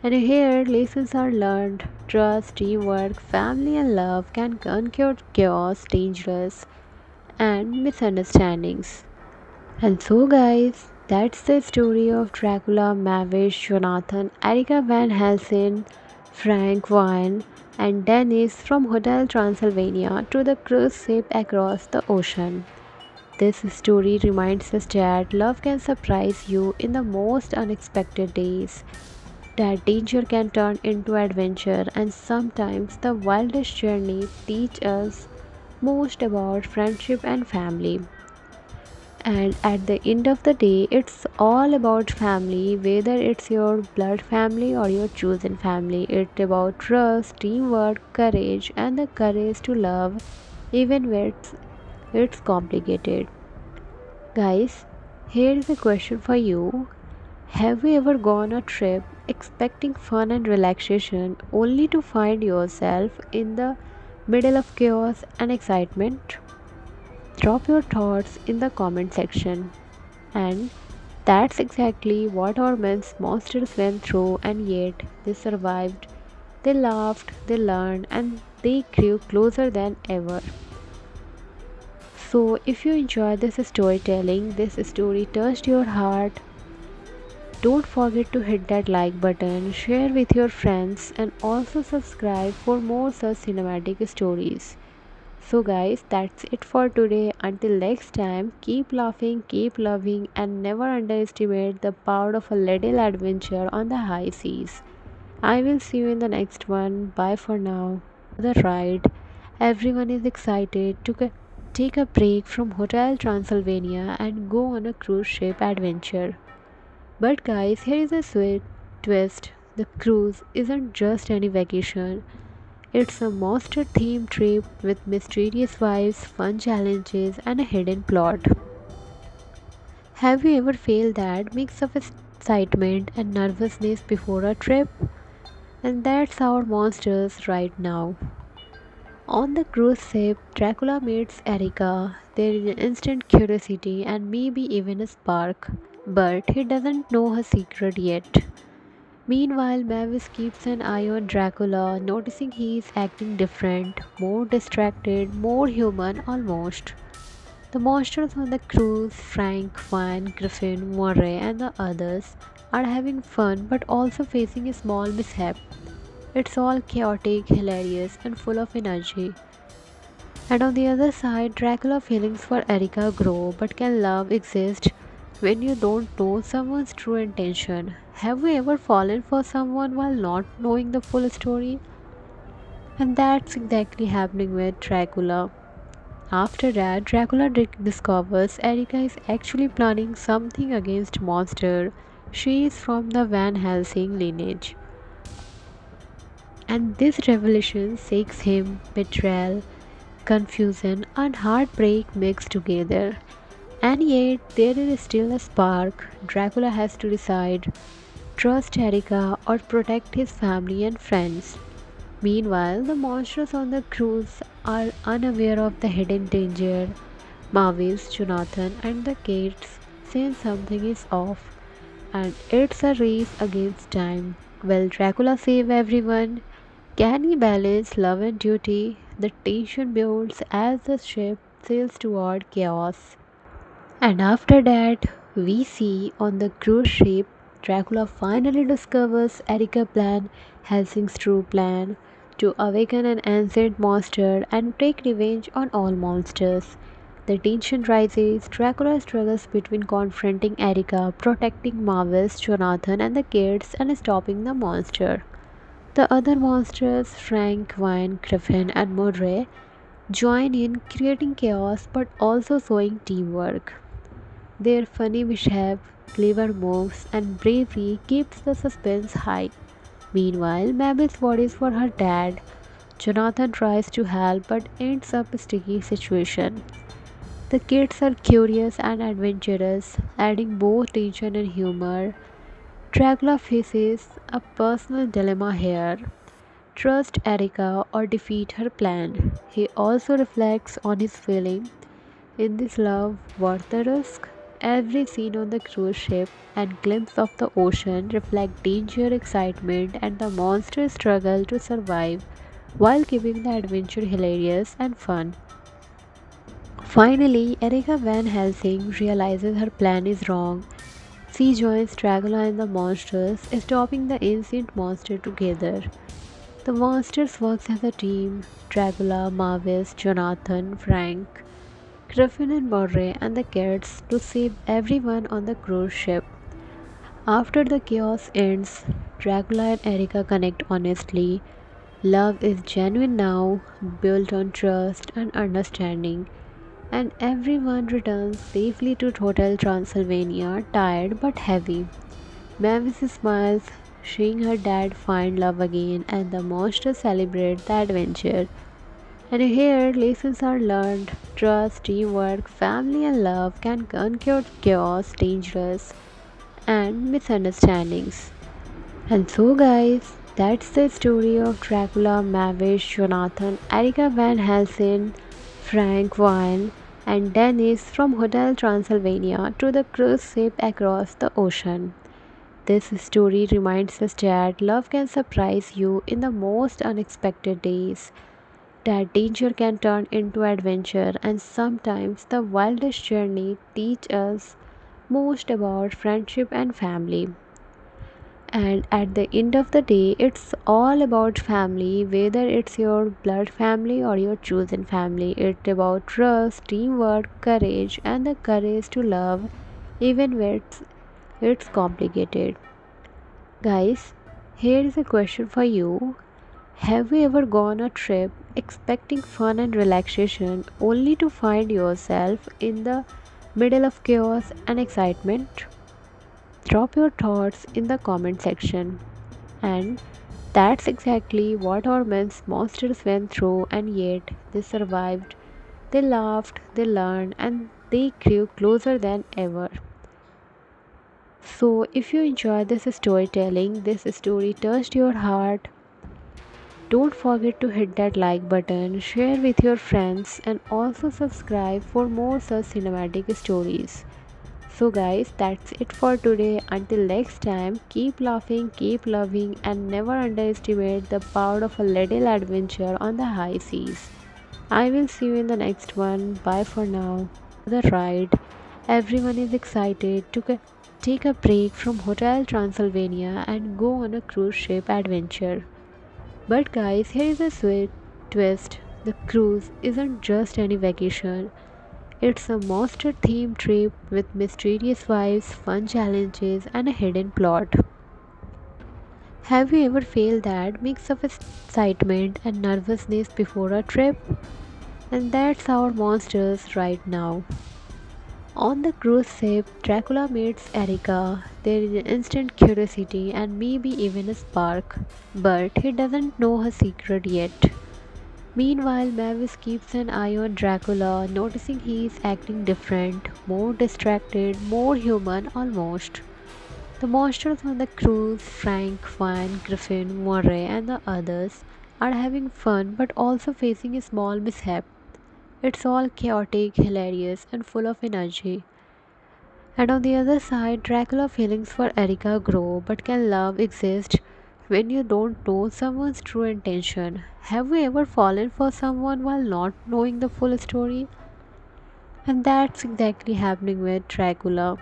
And here, lessons are learned trust, teamwork, family, and love can conquer chaos, dangerous, and misunderstandings. And so, guys, that's the story of Dracula, Mavish, Jonathan, Erika Van Helsing, Frank Wine, and Dennis from Hotel Transylvania to the cruise ship across the ocean. This story reminds us that love can surprise you in the most unexpected days, that danger can turn into adventure, and sometimes the wildest journey teach us most about friendship and family. And at the end of the day, it's all about family, whether it's your blood family or your chosen family. It's about trust, teamwork, courage, and the courage to love, even when it's complicated. Guys, here is a question for you. Have you ever gone a trip expecting fun and relaxation only to find yourself in the middle of chaos and excitement? Drop your thoughts in the comment section. And that's exactly what our men's monsters went through, and yet they survived. They laughed, they learned, and they grew closer than ever. So, if you enjoyed this storytelling, this story touched your heart, don't forget to hit that like button, share with your friends, and also subscribe for more such cinematic stories. So, guys, that's it for today. Until next time, keep laughing, keep loving, and never underestimate the power of a little adventure on the high seas. I will see you in the next one. Bye for now. The ride. Everyone is excited to take a break from Hotel Transylvania and go on a cruise ship adventure. But guys, here is a sweet twist. The cruise isn't just any vacation. It's a monster themed trip with mysterious vibes, fun challenges, and a hidden plot. Have you ever felt that mix of excitement and nervousness before a trip? And that's our monsters right now. On the cruise ship, Dracula meets Erika. There is an instant curiosity and maybe even a spark, but he doesn't know her secret yet. Meanwhile, Mavis keeps an eye on Dracula, noticing he is acting different, more distracted, more human almost. The monsters on the cruise, Frank, Van, Griffin, Murray, and the others, are having fun but also facing a small mishap. It's all chaotic, hilarious, and full of energy. And on the other side, Dracula feelings for Erika grow, but can love exist when you don't know someone's true intention? Have you ever fallen for someone while not knowing the full story? And that's exactly happening with Dracula. After that, Dracula discovers Erika is actually planning something against Monster. She is from the Van Helsing lineage. And this revelation shakes him betrayal, confusion, and heartbreak mixed together. And yet, there is still a spark. Dracula has to decide trust Erika or protect his family and friends. Meanwhile, the monsters on the cruise are unaware of the hidden danger. Mavis, Jonathan, and the kids sense something is off, and it's a race against time. Will Dracula save everyone? Can he balance love and duty? The tension builds as the ship sails toward chaos. And after that, we see on the cruise ship, Dracula finally discovers Erika's plan, Helsing's true plan, to awaken an ancient monster and take revenge on all monsters. The tension rises, Dracula struggles between confronting Erika, protecting Mavis, Jonathan, and the kids, and stopping the monster. The other monsters, Frank, Vine, Griffin, and Murray, join in creating chaos but also showing teamwork. Their funny mishap, clever moves, and bravery keeps the suspense high. Meanwhile, Mabel's worries for her dad. Jonathan tries to help but ends up a sticky situation. The kids are curious and adventurous, adding both tension and humor. Dracula faces a personal dilemma here: trust Erika or defeat her plan. He also reflects on his feeling: in this love worth the risk? Every scene on the cruise ship and glimpse of the ocean reflect danger, excitement, and the monster's struggle to survive while keeping the adventure hilarious and fun. Finally, Erika Van Helsing realizes her plan is wrong. She joins Dracula and the monsters, stopping the ancient monster together. The monsters work as a team: Dracula, Mavis, Jonathan, Frank, Griffin and Murray, and the cats, to save everyone on the cruise ship. After the chaos ends, Dracula and Erika connect honestly. Love is genuine now, built on trust and understanding, and everyone returns safely to Hotel Transylvania, tired but heavy. Mavis smiles, seeing her dad find love again, and the monsters celebrate the adventure. And here, lessons are learned: trust, teamwork, family, and love can conquer chaos, dangerous, and misunderstandings. And so, guys, that's the story of Dracula, Mavis, Jonathan, Erika Van Helsing, Frank Wine, and Dennis from Hotel Transylvania to the cruise ship across the ocean. This story reminds us that love can surprise you in the most unexpected days, that danger can turn into adventure, and sometimes the wildest journey teach us most about friendship and family. And at the end of the day, it's all about family, whether it's your blood family or your chosen family. It's about trust, teamwork, courage, and the courage to love even when it's complicated. Guys, here is a question for you. Have you ever gone a trip expecting fun and relaxation only to find yourself in the middle of chaos and excitement? Drop your thoughts in the comment section. And that's exactly what our men's monsters went through, and yet they survived. They laughed, they learned, and they grew closer than ever. So, if you enjoyed this storytelling, this story touched your heart, don't forget to hit that like button, share with your friends, and also subscribe for more such cinematic stories. So, guys, that's it for today. Until next time, keep laughing, keep loving, and never underestimate the power of a little adventure on the high seas. I will see you in the next one. Bye for now. The ride. Everyone is excited to take a break from Hotel Transylvania and go on a cruise ship adventure. But guys, here is a sweet twist. The cruise isn't just any vacation. It's a monster themed trip with mysterious vibes, fun challenges, and a hidden plot. Have you ever felt that mix of excitement and nervousness before a trip? And that's our monsters right now. On the cruise ship, Dracula meets Erika. There is an instant curiosity and maybe even a spark, but he doesn't know her secret yet. Meanwhile, Mavis keeps an eye on Dracula, noticing he is acting different, more distracted, more human almost. The monsters on the cruise, Frank, Fine, Griffin, Murray, and the others, are having fun but also facing a small mishap. It's all chaotic, hilarious, and full of energy. And on the other side, Dracula feelings for Erika grow, but can love exist when you don't know someone's true intention? Have you ever fallen for someone while not knowing the full story? And that's exactly happening with Dracula.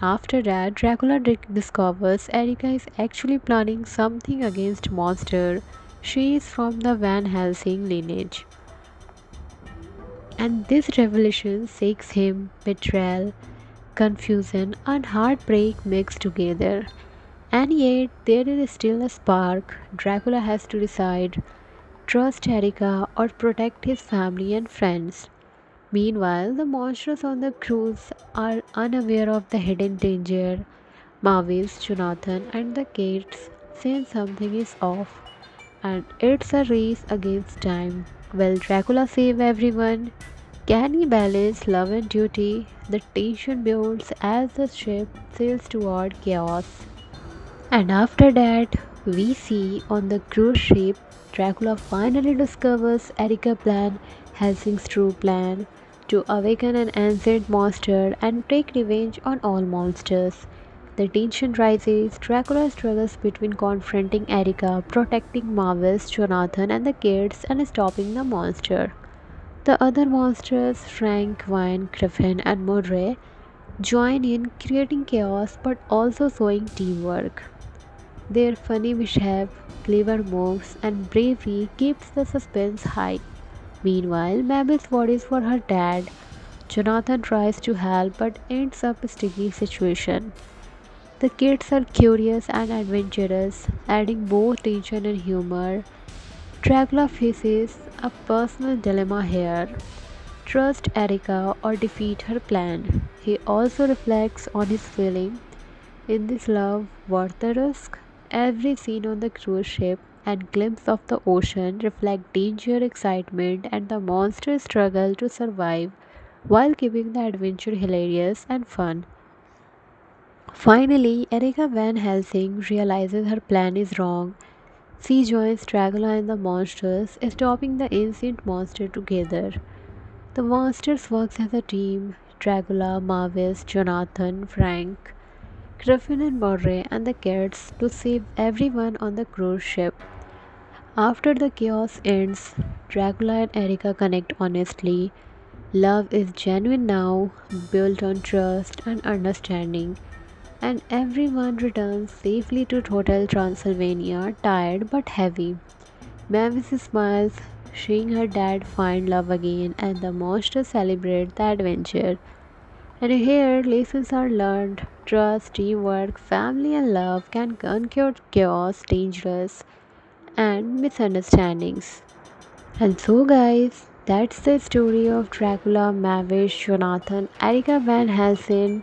After that, Dracula discovers Erika is actually planning something against Monster. She is from the Van Helsing lineage. And this revelation shakes him: betrayal, confusion, and heartbreak mixed together. And yet, there is still a spark. Dracula has to decide: trust Erika or protect his family and friends. Meanwhile, the monsters on the cruise are unaware of the hidden danger. Mavis, Jonathan, and the kids sense something is off, and it's a race against time. Will Dracula save everyone? Can he balance love and duty? The tension builds as the ship sails toward chaos. And after that, we see on the cruise ship, Dracula finally discovers Erika's plan, Helsing's true plan, to awaken an ancient monster and take revenge on all monsters. The tension rises, Dracula struggles between confronting Erika, protecting Mavis, Jonathan, and the kids, and stopping the monster. The other monsters, Frank, Vine, Griffin, and Murray, join in creating chaos but also showing teamwork. Their funny mishap, clever moves, and bravery keeps the suspense high. Meanwhile, Mabel's worries for her dad. Jonathan tries to help but ends up a sticky situation. The kids are curious and adventurous, adding both tension and humor. Dracula faces a personal dilemma here: trust Erika or defeat her plan. He also reflects on his feeling. In this love worth the risk? Every scene on the cruise ship and glimpse of the ocean reflect danger, excitement, and the monster's struggle to survive while keeping the adventure hilarious and fun. Finally, Erika Van Helsing realizes her plan is wrong. She joins Dracula and the monsters, stopping the ancient monster together. The monsters work as a team: Dracula, Mavis, Jonathan, Frank, Griffin and Murray, and the cats to save everyone on the cruise ship. After the chaos ends, Dracula and Erika connect honestly. Love is genuine now, built on trust and understanding, and everyone returns safely to Hotel Transylvania, tired but heavy. Mavis smiles, seeing her dad find love again, and the monsters celebrate the adventure. And here, lessons are learned: trust, teamwork, family, and love can conquer chaos, dangerous, and misunderstandings. And so, guys, that's the story of Dracula, Mavish, Jonathan, Erika Van Helsing,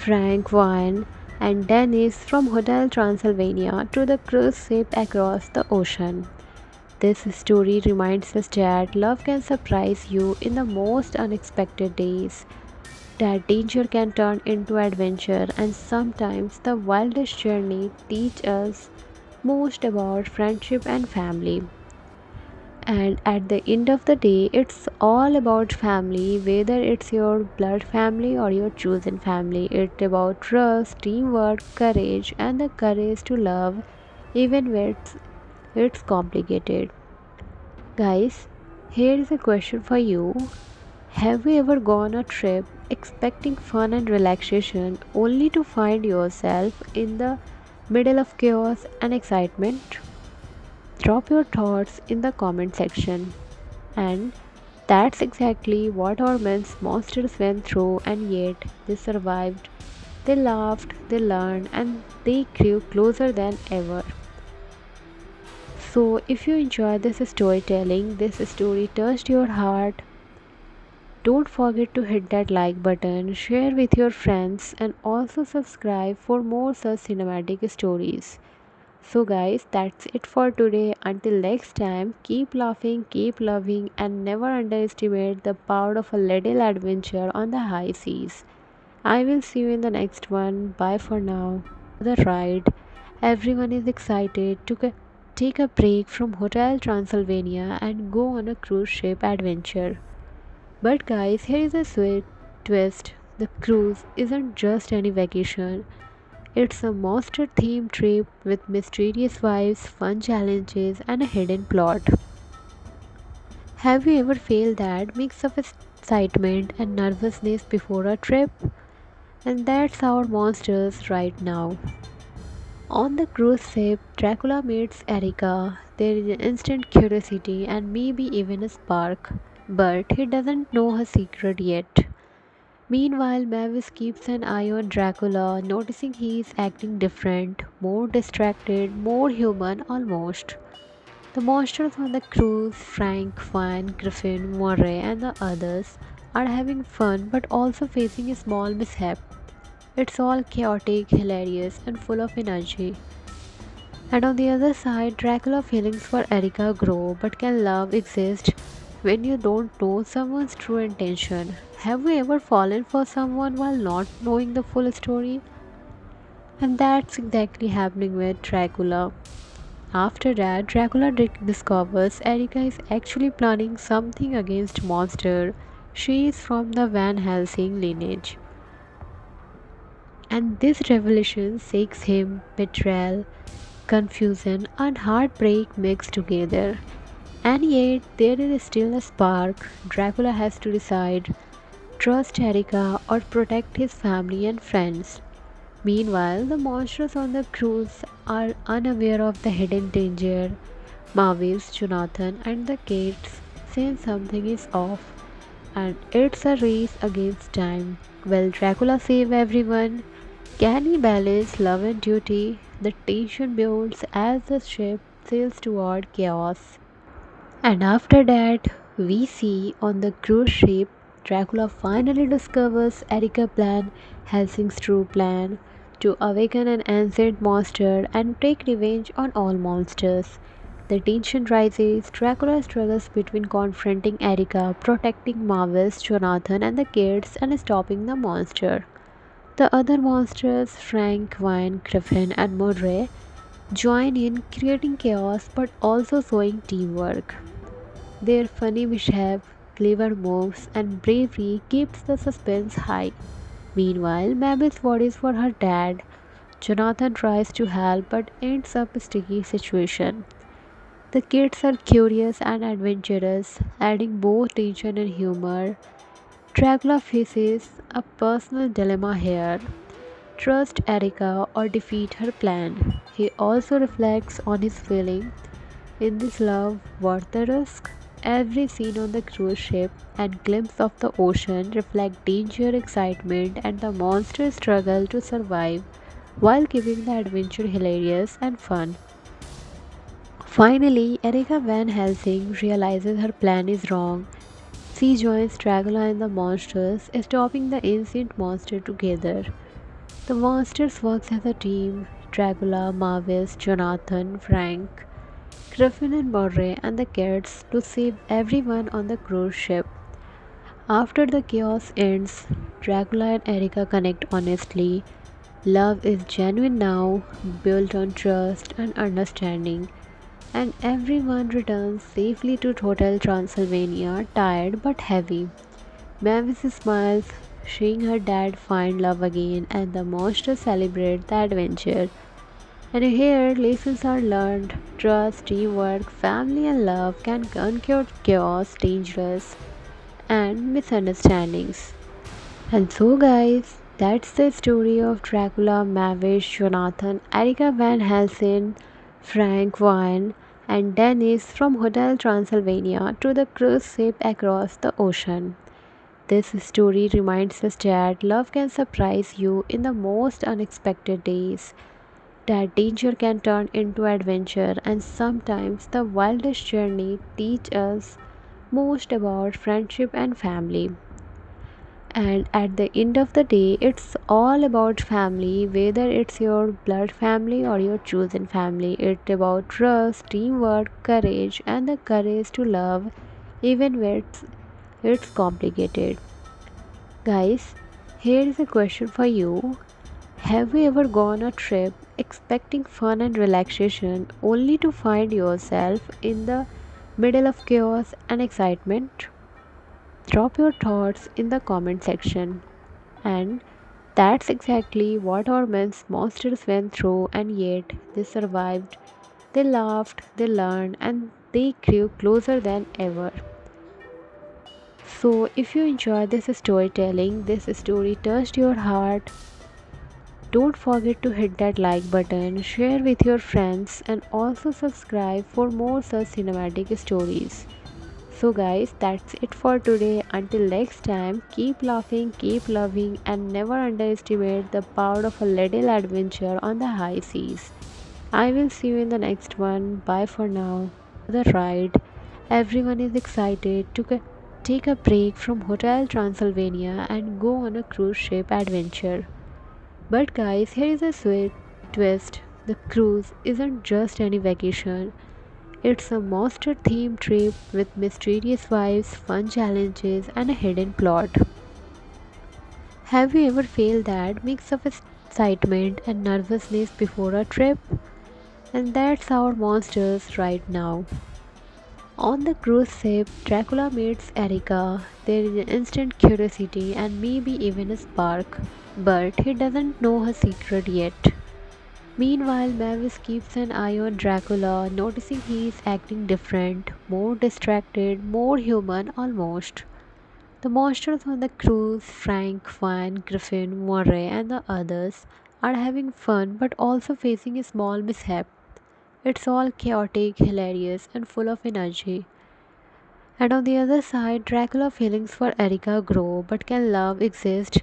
Frank Wine, and Dennis from Hotel Transylvania to the cruise ship across the ocean. This story reminds us that love can surprise you in the most unexpected days, that danger can turn into adventure, and sometimes the wildest journey teach us most about friendship and family. And at the end of the day, it's all about family, whether it's your blood family or your chosen family. It's about trust, teamwork, courage, and the courage to love even when it's complicated. Guys, here is a question for you. Have you ever gone a trip expecting fun and relaxation only to find yourself in the middle of chaos and excitement? Drop your thoughts in the comment section. And that's exactly what our men's monsters went through, and yet they survived. They laughed, they learned, and they grew closer than ever. So, if you enjoy this storytelling, this story touched your heart, don't forget to hit that like button, share with your friends, and also subscribe for more such cinematic stories. So, guys, that's it for today. Until next time, keep laughing, keep loving, and never underestimate the power of a little adventure on the high seas. I will see you in the next one. Bye for now. The ride. Everyone is excited to take a break from Hotel Transylvania and go on a cruise ship adventure. But guys, here is a sweet twist. The cruise isn't just any vacation. It's a monster themed trip with mysterious vibes, fun challenges, and a hidden plot. Have you ever felt that mix of excitement and nervousness before a trip? And that's our monsters right now. On the cruise ship, Dracula meets Erika. There is an instant curiosity and maybe even a spark, but he doesn't know her secret yet. Meanwhile, Mavis keeps an eye on Dracula, noticing he is acting different, more distracted, more human almost. The monsters on the cruise, Frank, Fan, Griffin, Murray, and the others, are having fun but also facing a small mishap. It's all chaotic, hilarious, and full of energy. And on the other side, Dracula's feelings for Erika grow, but can love exist when you don't know someone's true intention. Have you ever fallen for someone while not knowing the full story? And that's exactly happening with Dracula. After that, Dracula discovers Erika is actually planning something against Monster. She is from the Van Helsing lineage. And this revelation shakes him betrayal, confusion, and heartbreak mixed together. And yet, there is still a spark. Dracula has to decide trust Erika or protect his family and friends. Meanwhile, the monsters on the cruise are unaware of the hidden danger. Mavis, Jonathan, and the kids sense something is off, and it's a race against time. Will Dracula save everyone? Can he balance love and duty? The tension builds as the ship sails toward chaos. And after that, we see on the cruise ship, Dracula finally discovers Erika's plan, Helsing's true plan, to awaken an ancient monster and take revenge on all monsters. The tension rises, Dracula struggles between confronting Erika, protecting Mavis, Jonathan, and the kids, and stopping the monster. The other monsters, Frank, Vine, Griffin, and Murray, join in creating chaos but also showing teamwork. Their funny mishap, clever moves, and bravery keeps the suspense high. Meanwhile, Mavis worries for her dad. Jonathan tries to help but ends up a sticky situation. The kids are curious and adventurous, adding both tension and humor. Dracula faces a personal dilemma here: trust Erika or defeat her plan. He also reflects on his feeling. In this love worth the risk? Every scene on the cruise ship and glimpse of the ocean reflect danger, excitement, and the monster's struggle to survive while keeping the adventure hilarious and fun. Finally, Erika Van Helsing realizes her plan is wrong. She joins Dracula and the monsters, stopping the ancient monster together. The monsters work as a team: Dracula, Mavis, Jonathan, Frank, Griffin and Murray, and the kids, to save everyone on the cruise ship. After the chaos ends, Dracula and Erika connect honestly. Love is genuine now, built on trust and understanding, and everyone returns safely to Hotel Transylvania, tired but heavy. Mavis smiles, seeing her dad find love again, and the monsters celebrate the adventure. And here, lessons are learned: trust, teamwork, family, and love can conquer chaos, dangerous, and misunderstandings. And so, guys, that's the story of Dracula, Mavis, Jonathan, Erika Van Helsing, Frank Wine, and Dennis from Hotel Transylvania to the cruise ship across the ocean. This story reminds us that love can surprise you in the most unexpected days, that danger can turn into adventure, and sometimes the wildest journey teach us most about friendship and family. And at the end of the day, it's all about family, whether it's your blood family or your chosen family. It's about trust, teamwork, courage, and the courage to love even when it's complicated. Guys, here is a question for you. Have you ever gone a trip expecting fun and relaxation only to find yourself in the middle of chaos and excitement? Drop your thoughts in the comment section. And that's exactly what our men's monsters went through, and yet they survived. They laughed, they learned, and they grew closer than ever. So, if you enjoy this storytelling, this story touched your heart, don't forget to hit that like button, share with your friends, and also subscribe for more such cinematic stories. So, guys, that's it for today. Until next time, keep laughing, keep loving, and never underestimate the power of a little adventure on the high seas. I will see you in the next one. Bye for now. The ride. Everyone is excited to take a break from Hotel Transylvania and go on a cruise ship adventure. But guys, here is a sweet twist. The cruise isn't just any vacation. It's a monster themed trip with mysterious vibes, fun challenges, and a hidden plot. Have you ever felt that mix of excitement and nervousness before a trip? And that's our monsters right now. On the cruise ship, Dracula meets Erika. There is an instant curiosity and maybe even a spark, but he doesn't know her secret yet. Meanwhile, Mavis keeps an eye on Dracula, noticing he is acting different, more distracted, more human almost. The monsters on the cruise, Frank, Van, Griffin, Murray, and the others, are having fun but also facing a small mishap. It's all chaotic, hilarious, and full of energy. And on the other side, Dracula feelings for Erika grow, but can love exist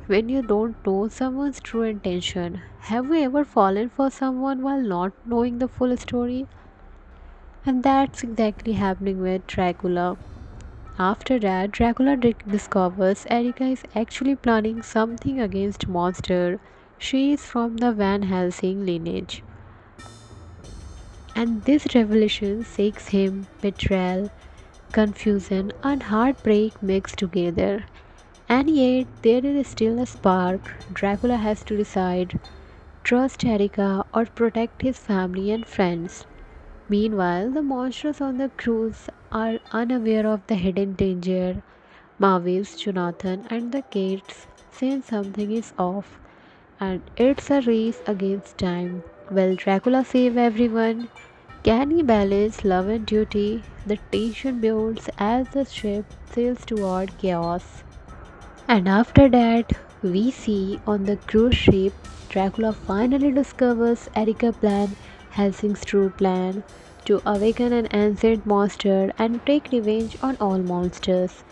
when you don't know someone's true intention? Have you ever fallen for someone while not knowing the full story? And that's exactly happening with Dracula. After that, Dracula discovers Erika is actually planning something against Monster. She is from the Van Helsing lineage. And this revelation shakes him, betrayal, confusion, and heartbreak mixed together. And yet, there is still a spark. Dracula has to decide trust Erika or protect his family and friends. Meanwhile, the monsters on the cruise are unaware of the hidden danger. Mavis, Jonathan, and the kids sense something is off, and it's a race against time. Will Dracula save everyone? Can he balance love and duty? The tension builds as the ship sails toward chaos. And after that, we see on the cruise ship, Dracula finally discovers Erika plan, Helsing's true plan, to awaken an ancient monster and take revenge on all monsters.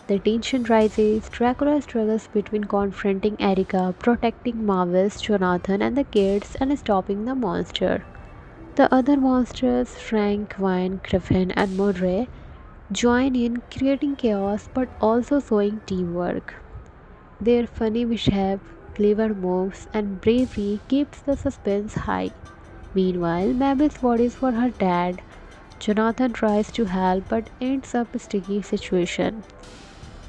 The tension rises, Dracula struggles between confronting Erika, protecting Mavis, Jonathan and the kids, and stopping the monster. The other monsters, Frank, Vine, Griffin, and Murray, join in creating chaos but also showing teamwork. Their funny mishap, clever moves, and bravery keeps the suspense high. Meanwhile, Mavis worries for her dad. Jonathan tries to help but ends up a sticky situation.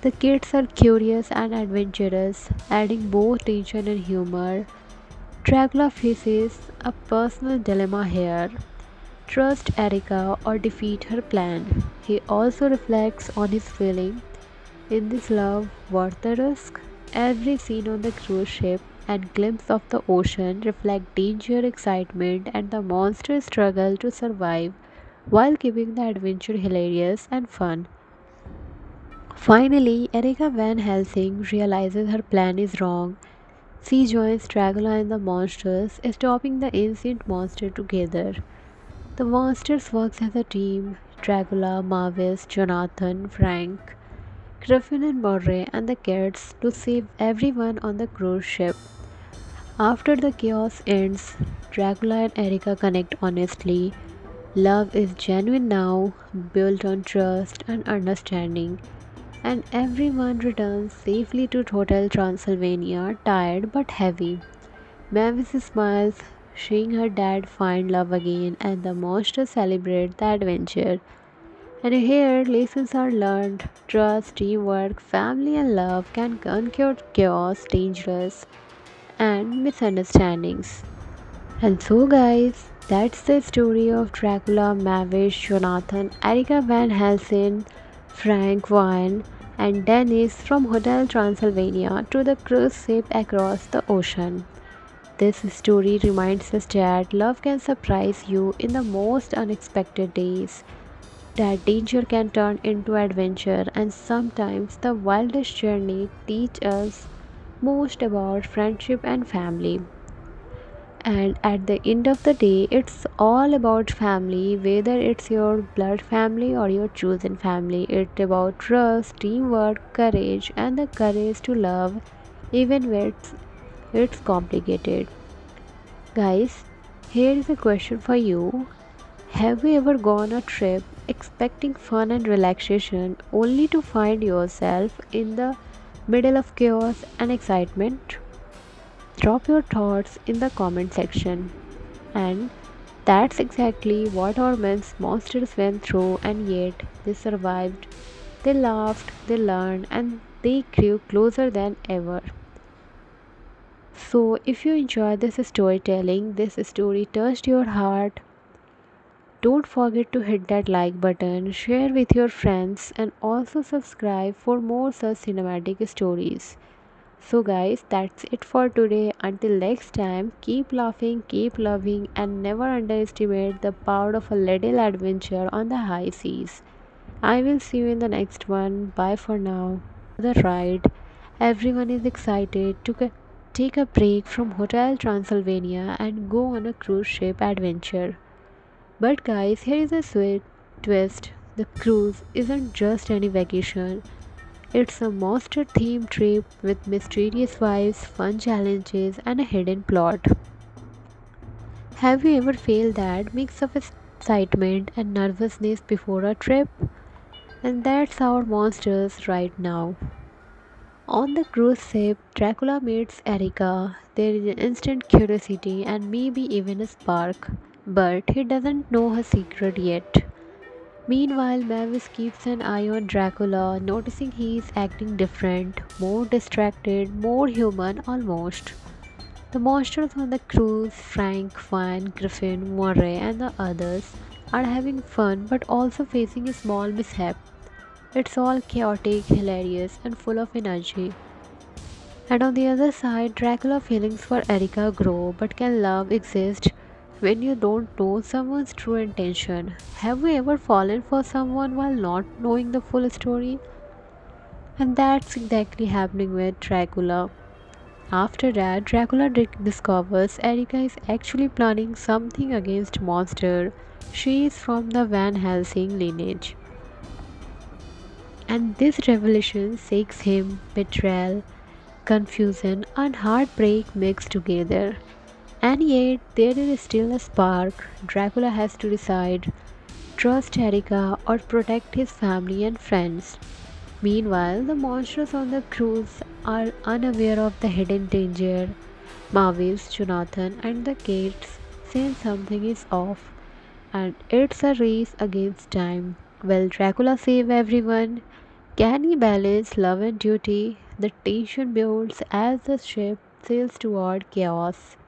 The kids are curious and adventurous, adding both tension and humor. Dracula faces a personal dilemma here. Trust Erika or defeat her plan. He also reflects on his feeling. In this love worth the risk? Every scene on the cruise ship and glimpse of the ocean reflect danger, excitement, and the monster's struggle to survive while keeping the adventure hilarious and fun. Finally, Erika Van Helsing realizes her plan is wrong. She joins Dracula and the monsters, stopping the ancient monster together. The monsters work as a team. Dracula, Mavis, Jonathan, Frank, Griffin and Murray and the kids to save everyone on the cruise ship. After the chaos ends, Dracula and Erika connect honestly. Love is genuine now, built on trust and understanding, and everyone returns safely to Hotel Transylvania, tired but heavy. Mavis smiles, seeing her dad find love again, and the monsters celebrate the adventure. And here, lessons are learned. Trust, teamwork, family, and love can conquer chaos, dangerous, and misunderstandings. And so, guys, that's the story of Dracula, Mavish, Jonathan, Erika Van Helsing, Frank Wine, and Dennis from Hotel Transylvania to the cruise ship across the ocean. This story reminds us that love can surprise you in the most unexpected days, that danger can turn into adventure, and sometimes the wildest journey teach us most about friendship and family. And at the end of the day, it's all about family, whether it's your blood family or your chosen family. It's about trust, teamwork, courage, and the courage to love even when it's complicated. Guys, here is a question for you. Have you ever gone a trip expecting fun and relaxation only to find yourself in the middle of chaos and excitement? Drop your thoughts in the comment section. And That's exactly what our men's monsters went through, and yet they survived. They laughed, they learned, and they grew closer than ever. So, if you enjoy this storytelling, this story touched your heart, don't forget to hit that like button, share with your friends, and also subscribe for more such cinematic stories. So, guys, that's it for today. Until next time, keep laughing, keep loving, and never underestimate the power of a little adventure on the high seas. I will see you in the next one. Bye for now. The ride. Everyone is excited to take a break from Hotel Transylvania and go on a cruise ship adventure. But guys, here is a sweet twist. The cruise isn't just any vacation. It's a monster themed trip with mysterious vibes, fun challenges, and a hidden plot. Have you ever felt that mix of excitement and nervousness before a trip? And that's our monsters right now. On the cruise ship, Dracula meets Erika. There is an instant curiosity and maybe even a spark. But he doesn't know her secret yet. Meanwhile, Mavis keeps an eye on Dracula, noticing he is acting different, more distracted, more human almost. The monsters on the cruise, Frank, Fine, Griffin, Murray, and the others, are having fun but also facing a small mishap. It's all chaotic, hilarious, and full of energy. And on the other side, Dracula feelings for Erika grow, but can love exist when you don't know someone's true intention? Have you ever fallen for someone while not knowing the full story? And that's exactly happening with Dracula. After that, Dracula discovers Erika is actually planning something against Monster. She is from the Van Helsing lineage. And this revelation shakes him, betrayal, confusion, and heartbreak mixed together. And yet, there is still a spark. Dracula has to decide trust Erika or protect his family and friends. Meanwhile, the monsters on the cruise are unaware of the hidden danger. Mavis, Jonathan, and the kids sense something is off, and it's a race against time. Will Dracula save everyone? Can he balance love and duty? The tension builds as the ship sails toward chaos.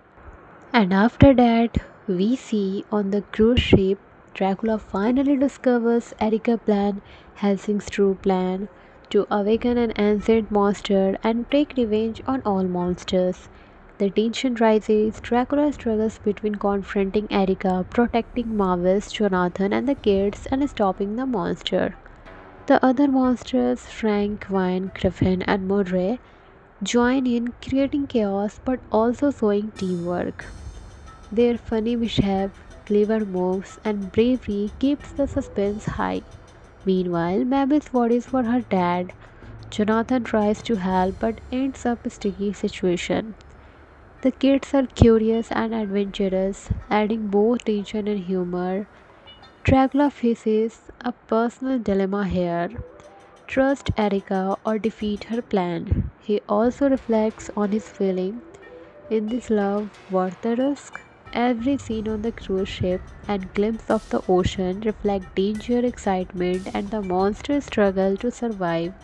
And after that, we see on the cruise ship, Dracula finally discovers Erika's plan, Helsing's true plan, to awaken an ancient monster and take revenge on all monsters. The tension rises, Dracula struggles between confronting Erika, protecting Mavis, Jonathan, and the kids, and stopping the monster. The other monsters, Frank, Vine, Griffin, and Murray, join in creating chaos but also showing teamwork. Their funny mishap, clever moves, and bravery keeps the suspense high. Meanwhile, Mavis worries for her dad. Jonathan tries to help but ends up a sticky situation. The kids are curious and adventurous, adding both tension and humor. Dracula faces a personal dilemma here. Trust Erika or defeat her plan. He also reflects on his feeling. In this love worth the risk? Every scene on the cruise ship and glimpse of the ocean reflect danger, excitement, and the monster's struggle to survive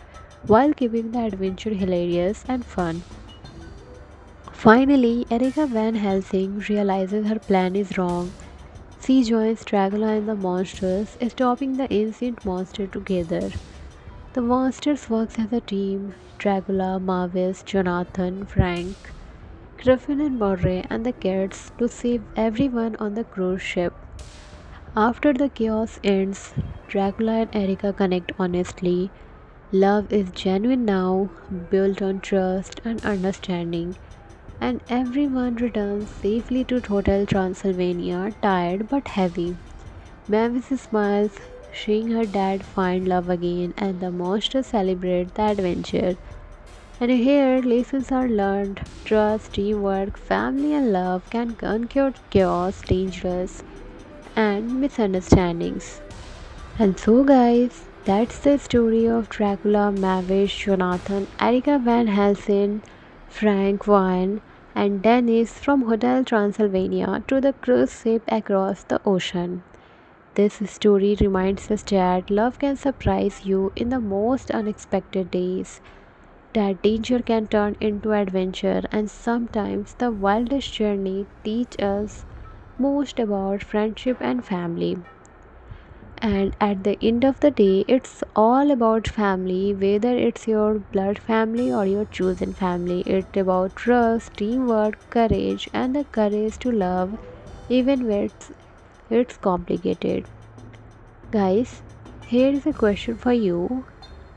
while keeping the adventure hilarious and fun. Finally, Erika Van Helsing realizes her plan is wrong. She joins Dracula and the monsters, stopping the ancient monster together. The monsters work as a team. Dracula, Mavis, Jonathan, Frank, Griffin and Murray and the kids to save everyone on the cruise ship. After the chaos ends, Dracula and Erika connect honestly. Love is genuine now, built on trust and understanding, and everyone returns safely to Hotel Transylvania, tired but heavy. Mavis smiles, seeing her dad find love again, and the monsters celebrate the adventure. And here, lessons are learned. Trust, teamwork, family, and love can conquer chaos, dangerous, and misunderstandings. And so, guys, that's the story of Dracula, Mavis, Jonathan, Erika Van Helsing, Frank Wine, and Dennis from Hotel Transylvania to the cruise ship across the ocean. This story reminds us that love can surprise you in the most unexpected days, that danger can turn into adventure, and sometimes the wildest journey teach us most about friendship and family. And at the end of the day, it's all about family, whether it's your blood family or your chosen family. It's about trust, teamwork, courage, and the courage to love, even when it's complicated. Guys, here is a question for you.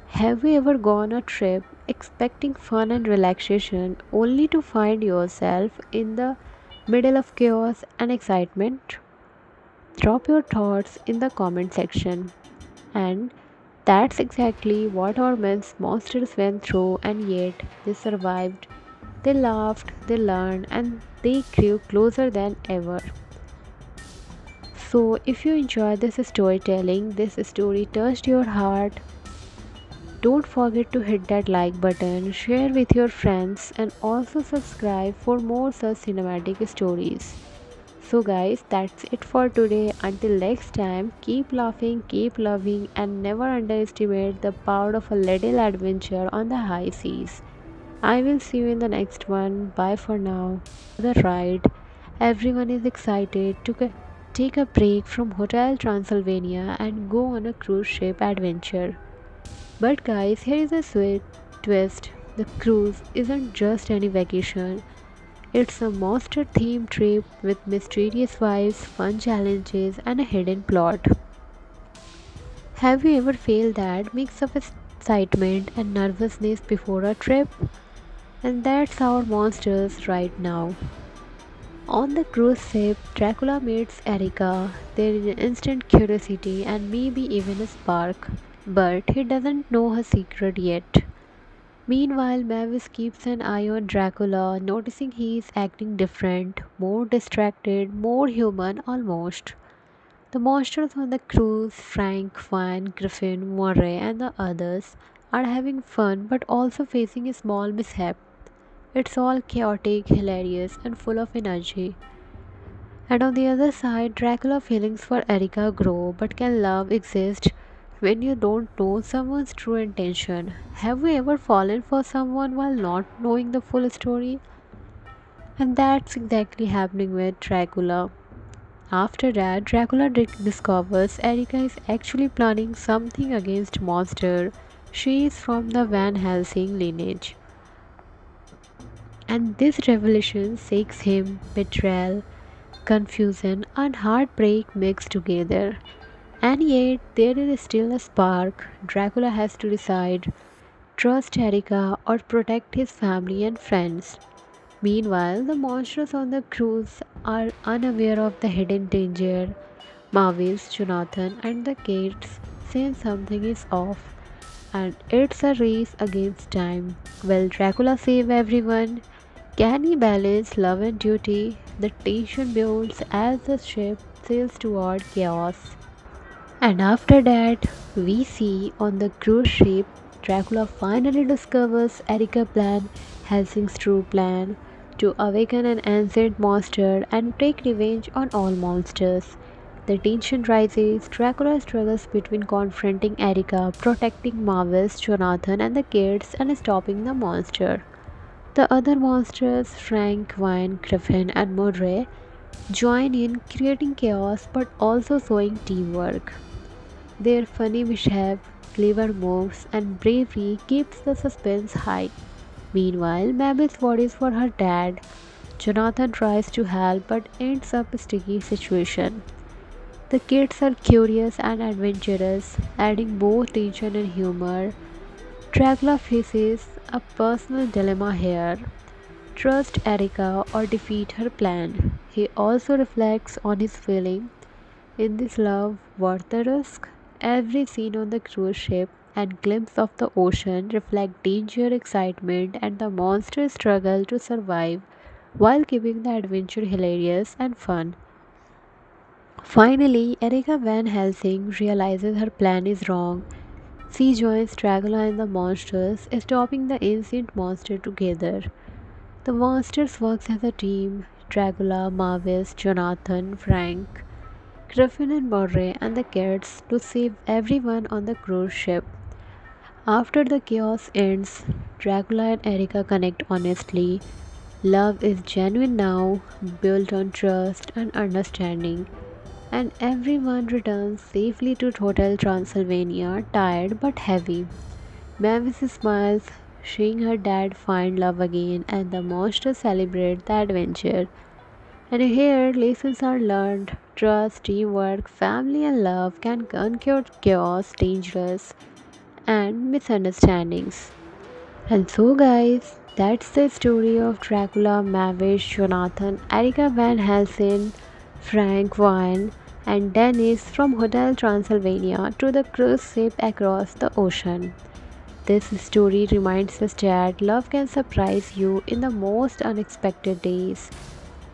Have you ever gone a trip expecting fun and relaxation only to find yourself in the middle of chaos and excitement? Drop your thoughts in the comment section. And that's exactly what our men's monsters went through, and yet they survived. They laughed, they learned, and they grew closer than ever. So, if you enjoyed this storytelling, this story touched your heart, don't forget to hit that like button, share with your friends, and also subscribe for more such cinematic stories. So, guys, that's it for today. Until next time, keep laughing, keep loving, and never underestimate the power of a little adventure on the high seas. I will see you in the next one. Bye for now. The ride. Everyone is excited to take a break from Hotel Transylvania and go on a cruise ship adventure. But guys, here is a sweet twist. The cruise isn't just any vacation. It's a monster themed trip with mysterious vibes, fun challenges, and a hidden plot. Have you ever felt that mix of excitement and nervousness before a trip? And that's our monsters right now. On the cruise ship, Dracula meets Erika. There is an instant curiosity and maybe even a spark, but he doesn't know her secret yet. Meanwhile, Mavis keeps an eye on Dracula, noticing he is acting different, more distracted, more human almost. The monsters on the cruise, Frank, Van, Griffin, Murray, and the others, are having fun but also facing a small mishap. It's all chaotic, hilarious, and full of energy. And on the other side, Dracula feelings for Erika grow, but can love exist when you don't know someone's true intention? Have you ever fallen for someone while not knowing the full story? And that's exactly happening with Dracula. After that, Dracula discovers Erika is actually planning something against Monster. She is from the Van Helsing lineage. And this revelation shakes him, betrayal, confusion, and heartbreak mixed together. And yet, there is still a spark. Dracula has to decide trust Erika or protect his family and friends. Meanwhile, the monsters on the cruise are unaware of the hidden danger. Mavis, Jonathan, and the kids sense something is off, and it's a race against time. Will Dracula save everyone? Can he balance love and duty? The tension builds as the ship sails toward chaos. And after that, we see on the cruise ship, Dracula finally discovers Erika's plan, Helsing's true plan, to awaken an ancient monster and take revenge on all monsters. The tension rises, Dracula struggles between confronting Erika, protecting Mavis, Jonathan, and the kids, and stopping the monster. The other monsters, Frank, Vine, Griffin, and Murray, join in creating chaos but also showing teamwork. Their funny mishap, clever moves, and bravery keeps the suspense high. Meanwhile, Mavis worries for her dad. Jonathan tries to help but ends up a sticky situation. The kids are curious and adventurous, adding both tension and humor. Dracula faces a personal dilemma here. Trust Erika or defeat her plan. He also reflects on his feeling. In this love worth the risk? Every scene on the cruise ship and glimpse of the ocean reflect danger, excitement, and the monster's struggle to survive while keeping the adventure hilarious and fun. Finally, Erika Van Helsing realizes her plan is wrong. She joins Dracula and the monsters, stopping the ancient monster together. The monsters works as a team. Dracula, Marvis, Jonathan, Frank, Griffin and Murray and the kids to save everyone on the cruise ship. After the chaos ends, Dracula and Erika connect honestly. Love is genuine now, built on trust and understanding, and everyone returns safely to Hotel Transylvania, tired but heavy. Mavis smiles, seeing her dad find love again, and the monsters celebrate the adventure. And here, lessons are learned. Trust, teamwork, family, and love can conquer chaos, dangerous, and misunderstandings. And so, guys, that's the story of Dracula, Mavish, Jonathan, Erika Van Helsing, Frank Wine, and Dennis from Hotel Transylvania to the cruise ship across the ocean. This story reminds us that love can surprise you in the most unexpected days,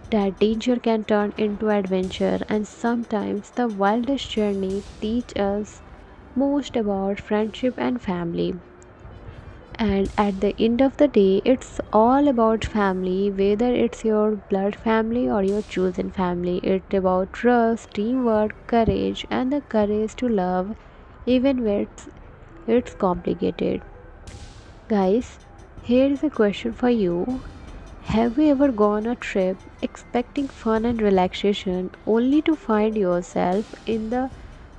that danger can turn into adventure, and sometimes the wildest journey teach us most about friendship and family. And at the end of the day, it's all about family, whether it's your blood family or your chosen family. It's about trust, teamwork, courage, and the courage to love, even when it's complicated. Guys, here is a question for you. Have you ever gone a trip expecting fun and relaxation only to find yourself in the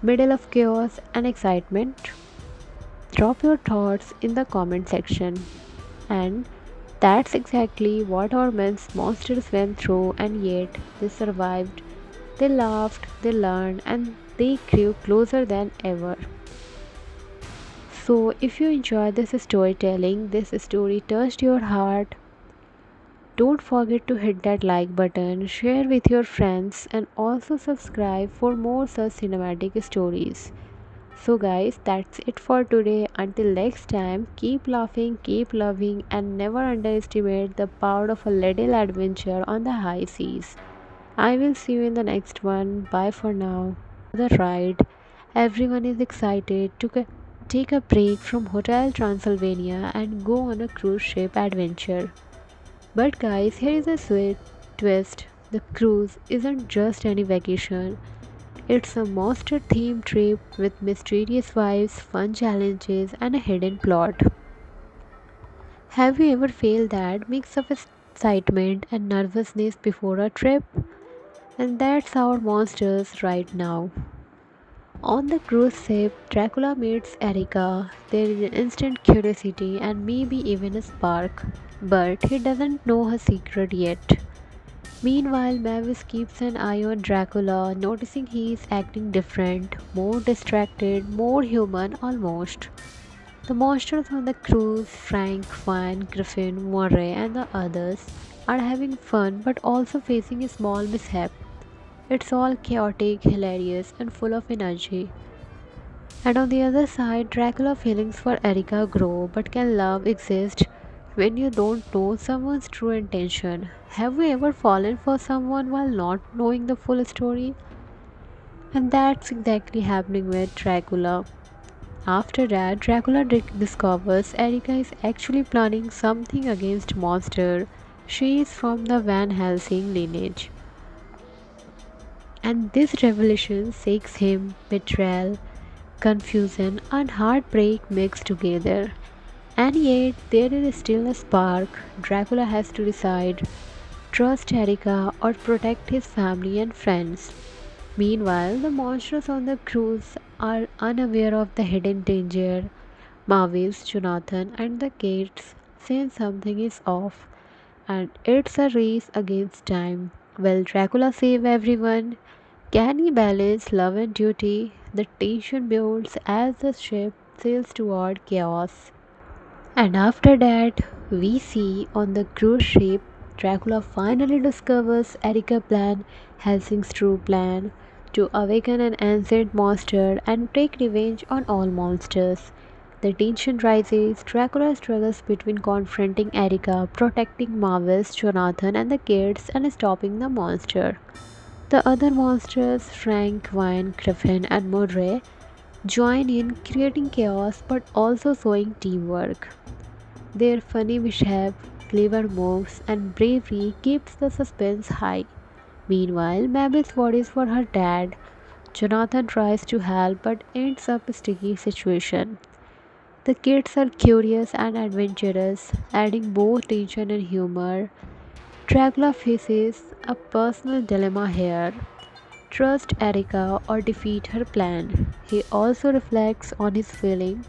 middle of chaos and excitement? Drop your thoughts in the comment section. And that's exactly what our men's monsters went through, and yet they survived. They laughed, they learned, and they grew closer than ever. So, if you enjoyed this storytelling, this story touched your heart, don't forget to hit that like button, share with your friends, and also subscribe for more such cinematic stories. So, guys, that's it for today. Until next time, keep laughing, keep loving, and never underestimate the power of a little adventure on the high seas. I will see you in the next one. Bye for now. The ride. Everyone is excited to take a break from Hotel Transylvania and go on a cruise ship adventure. But guys, here is a sweet twist. The cruise isn't just any vacation. It's a monster themed trip with mysterious vibes, fun challenges, and a hidden plot. Have you ever felt that mix of excitement and nervousness before a trip? And that's our monsters right now. On the cruise ship, Dracula meets Erika. There is an instant curiosity and maybe even a spark, but he doesn't know her secret yet. Meanwhile, Mavis keeps an eye on Dracula, noticing he is acting different, more distracted, more human almost. The monsters on the cruise, Frank, Van, Griffin, Murray, and the others, are having fun but also facing a small mishap. It's all chaotic, hilarious, and full of energy. And on the other side, Dracula feelings for Erika grow, but can love exist when you don't know someone's true intention? Have you ever fallen for someone while not knowing the full story? And that's exactly happening with Dracula. After that, Dracula discovers Erika is actually planning something against Monster. She is from the Van Helsing lineage. And this revelation shakes him, betrayal, confusion, and heartbreak mixed together. And yet, there is still a spark. Dracula has to decide trust Erika or protect his family and friends. Meanwhile, the monsters on the cruise are unaware of the hidden danger. Mavis, Jonathan, and the kids sense something is off, and it's a race against time. Will Dracula save everyone? Can he balance love and duty? The tension builds as the ship sails toward chaos. And after that, we see on the cruise ship, Dracula finally discovers Erika's plan, Helsing's true plan, to awaken an ancient monster and take revenge on all monsters. The tension rises, Dracula struggles between confronting Erika, protecting Marvis, Jonathan, and the kids, and stopping the monster. The other monsters, Frank, Wine, Griffin, and Murray, join in creating chaos but also showing teamwork. Their funny mishap clever moves, and bravery keeps the suspense high. Meanwhile, Mabel's worries for her dad. Jonathan tries to help but ends up a sticky situation. The kids are curious and adventurous, adding both tension and humor. Dracula faces a personal dilemma here: trust Erika or defeat her plan. He also reflects on his feeling: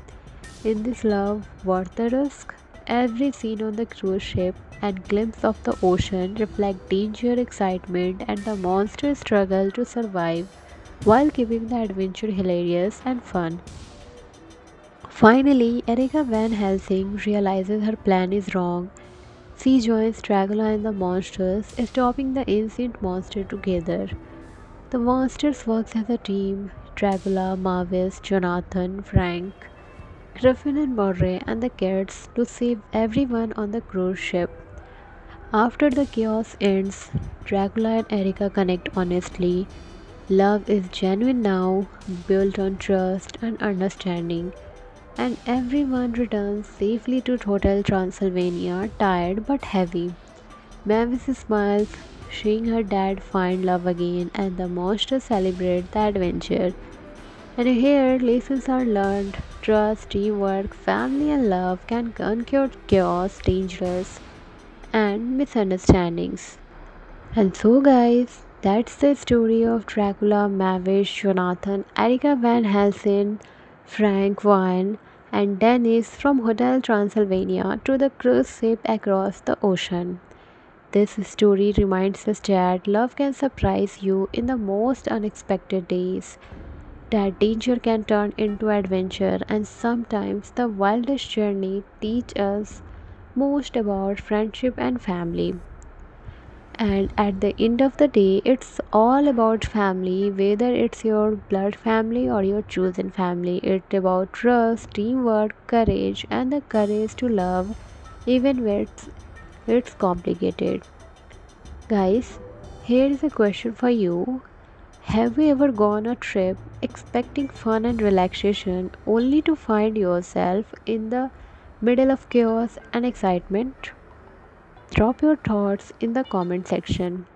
in this love worth the risk? Every scene on the cruise ship and glimpse of the ocean reflect danger, excitement, and the monster's struggle to survive while keeping the adventure hilarious and fun. Finally, Erika Van Helsing realizes her plan is wrong. She joins Dracula and the monsters, stopping the ancient monster together. The monsters work as a team: Dracula, Marvis, Jonathan, Frank, Griffin and Murray, and the cats, to save everyone on the cruise ship. After the chaos ends, Dracula and Erika connect honestly. Love is genuine now, built on trust and understanding, and everyone returns safely to Hotel Transylvania, tired but heavy. Mavis smiles, seeing her dad find love again, and the monsters celebrate the adventure. And here, lessons are learned: trust, teamwork, family, and love can conquer chaos, dangerous, and misunderstandings. And so, guys, that's the story of Dracula, Mavis, Jonathan, Erika Van Helsing, Frank Wine, and Dennis from Hotel Transylvania to the cruise ship across the ocean. This story reminds us that love can surprise you in the most unexpected days, that danger can turn into adventure, and sometimes the wildest journey teach us most about friendship and family. And at the end of the day, it's all about family, whether it's your blood family or your chosen family. It's about trust, teamwork, courage, and the courage to love even when it's complicated. Guys, here is a question for you. Have you ever gone a trip expecting fun and relaxation only to find yourself in the middle of chaos and excitement? Drop your thoughts in the comment section.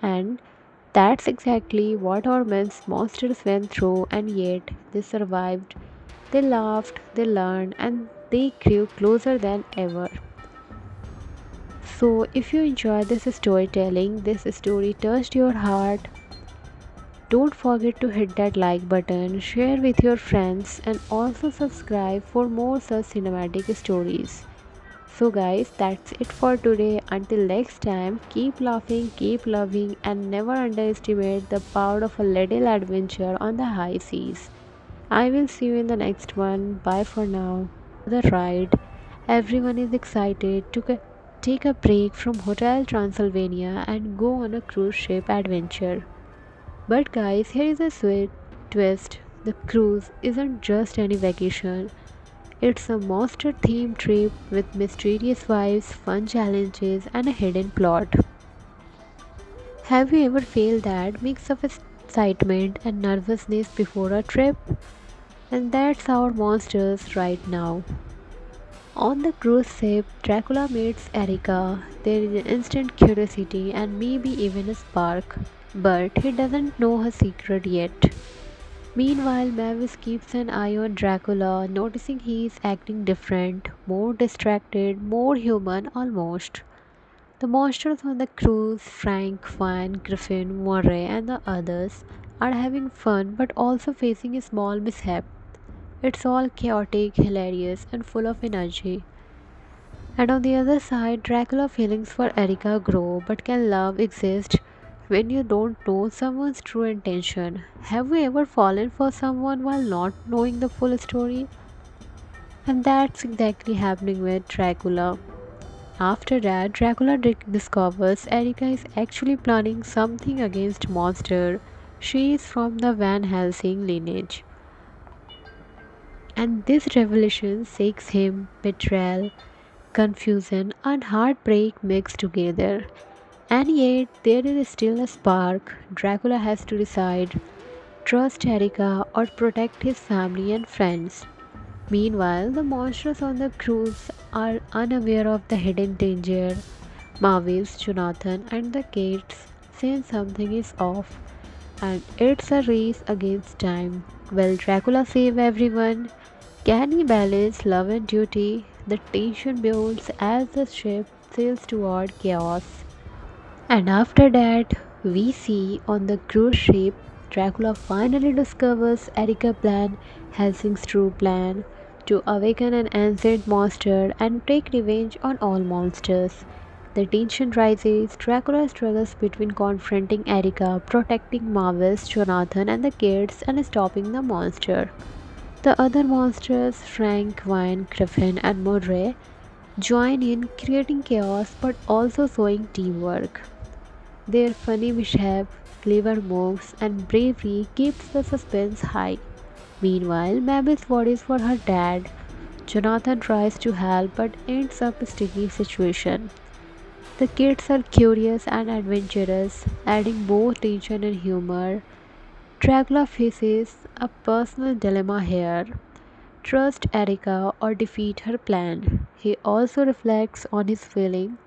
And that's exactly what our men's monsters went through, and yet they survived. They laughed, they learned, and they grew closer than ever. So, if you enjoy this storytelling, this story touched your heart, don't forget to hit that like button, share with your friends, and also subscribe for more such cinematic stories. So, guys, that's it for today. Until next time, keep laughing, keep loving, and never underestimate the power of a little adventure on the high seas. I will see you in the next one. Bye for now. The ride. Everyone is excited to take a break from Hotel Transylvania and go on a cruise ship adventure. But guys, here is a sweet twist. The cruise isn't just any vacation. It's a monster themed trip with mysterious vibes, fun challenges, and a hidden plot. Have you ever felt that mix of excitement and nervousness before a trip? And that's our monsters right now. On the cruise ship, Dracula meets Erika. There is an instant curiosity and maybe even a spark. But he doesn't know her secret yet. Meanwhile, Mavis keeps an eye on Dracula, noticing he is acting different, more distracted, more human almost. The monsters on the cruise, Frank, Fan, Griffin, Murray, and the others, are having fun but also facing a small mishap. It's all chaotic, hilarious, and full of energy. And on the other side, Dracula feelings for Erika grow, but can love exist when you don't know someone's true intention? Have you ever fallen for someone while not knowing the full story? And that's exactly happening with Dracula. After that, Dracula discovers Erika is actually planning something against Monster. She is from the Van Helsing lineage. And this revelation shakes him: betrayal, confusion, and heartbreak mixed together. And yet, there is still a spark. Dracula has to decide: trust Erika or protect his family and friends. Meanwhile, the monsters on the cruise are unaware of the hidden danger. Mavis, Jonathan, and the kids sense something is off, and it's a race against time. Will Dracula save everyone? Can he balance love and duty? The tension builds as the ship sails toward chaos. And after that, we see on the cruise ship, Dracula finally discovers Erika's plan, Helsing's true plan, to awaken an ancient monster and take revenge on all monsters. The tension rises, Dracula struggles between confronting Erika, protecting Marvis, Jonathan, and the kids, and stopping the monster. The other monsters, Frank, Vine, Griffin, and Murray, join in creating chaos but also showing teamwork. Their funny mishap, clever moves, and bravery keeps the suspense high. Meanwhile, Mavis worries for her dad. Jonathan tries to help but ends up in a sticky situation. The kids are curious and adventurous, adding both tension and humor. Dracula faces a personal dilemma here: trust Erika or defeat her plan. He also reflects on his feeling.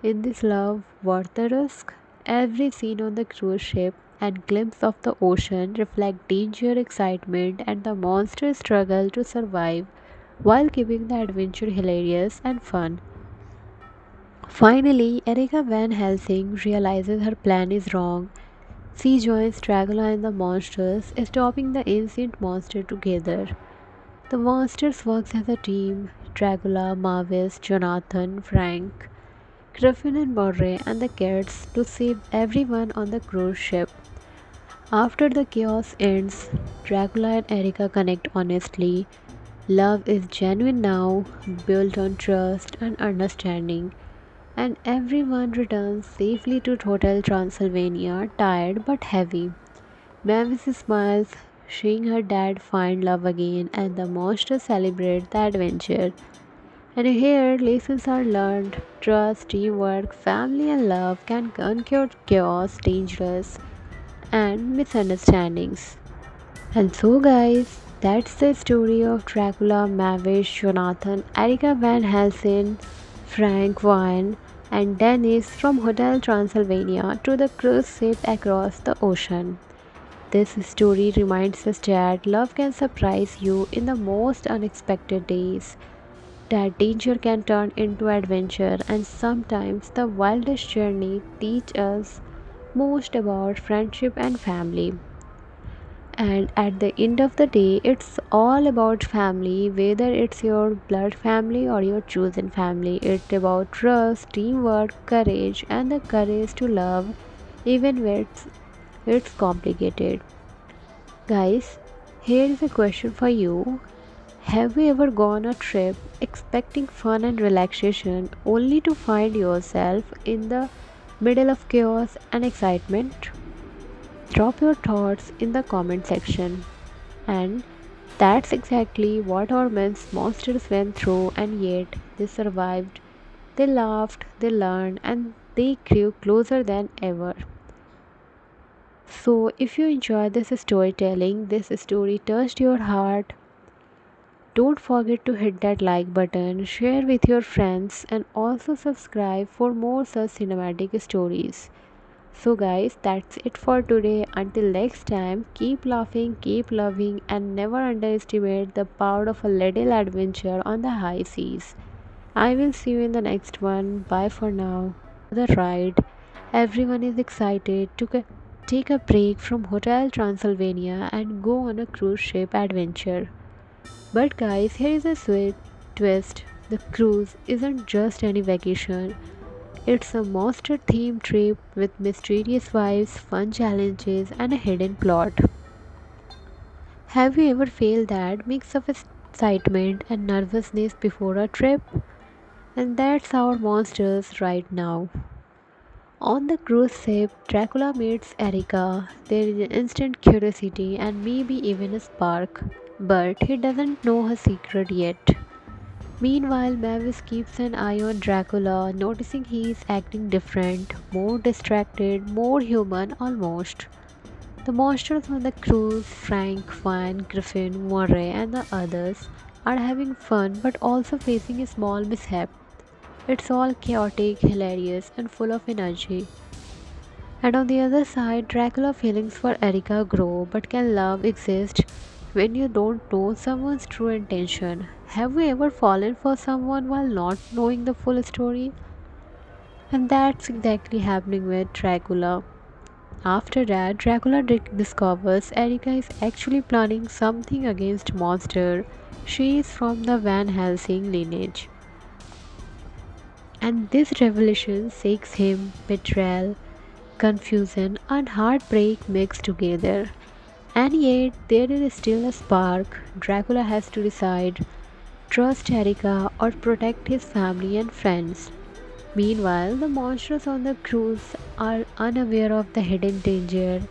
In this love worth the risk? Every scene on the cruise ship and glimpse of the ocean reflect danger, excitement, and the monster's struggle to survive while keeping the adventure hilarious and fun. Finally, Erika Van Helsing realizes her plan is wrong. She joins Dracula and the monsters, stopping the ancient monster together. The monsters work as a team: Dracula, Marvis, Jonathan, Frank, Griffin and Murray, and the cats to save everyone on the cruise ship. After the chaos ends, Dracula and Erika connect honestly. Love is genuine now, built on trust and understanding, and everyone returns safely to Hotel Transylvania, tired but heavy. Mavis smiles, seeing her dad find love again, and the monsters celebrate the adventure. And here, lessons are learned: trust, teamwork, family, and love can conquer chaos, dangerous, and misunderstandings. And so, guys, that's the story of Dracula, Mavish, Jonathan, Erika Van Helsing, Frank Wine, and Dennis from Hotel Transylvania to the cruise ship across the ocean. This story reminds us that love can surprise you in the most unexpected days, that danger can turn into adventure, and sometimes the wildest journey teach us most about friendship and family. And at the end of the day, it's all about family, whether it's your blood family or your chosen family. It's about trust, teamwork, courage, and the courage to love even when it's complicated. Guys, here is a question for you. Have you ever gone a trip expecting fun and relaxation only to find yourself in the middle of chaos and excitement? Drop your thoughts in the comment section. And that's exactly what our men's monsters went through, and yet they survived. They laughed, they learned, and they grew closer than ever. So, if you enjoyed this storytelling, this story touched your heart, don't forget to hit that like button, share with your friends, and also subscribe for more such cinematic stories. So, guys, that's it for today. Until next time, keep laughing, keep loving, and never underestimate the power of a little adventure on the high seas. I will see you in the next one. Bye for now. The ride. Everyone is excited to take a break from Hotel Transylvania and go on a cruise ship adventure. But guys, here is a sweet twist. The cruise isn't just any vacation. It's a monster themed trip with mysterious vibes, fun challenges, and a hidden plot. Have you ever felt that mix of excitement and nervousness before a trip? And that's our monsters right now. On the cruise ship, Dracula meets Erika. There is an instant curiosity and maybe even a spark. But he doesn't know her secret yet. Meanwhile, Mavis keeps an eye on Dracula, noticing he is acting different, more distracted, more human almost. The monsters on the cruise, Frank, Van, Griffin, Murray, and the others, are having fun but also facing a small mishap. It's all chaotic, hilarious, and full of energy. And on the other side, Dracula feelings for Erika grow, but can love exist when you don't know someone's true intention? Have you ever fallen for someone while not knowing the full story? And that's exactly happening with Dracula. After that, Dracula discovers Erika is actually planning something against Monster. She is from the Van Helsing lineage. And this revelation shakes him, betrayal, confusion, and heartbreak mixed together. And yet, there is still a spark. Dracula has to decide trust Erika or protect his family and friends. Meanwhile, the monsters on the cruise are unaware of the hidden danger.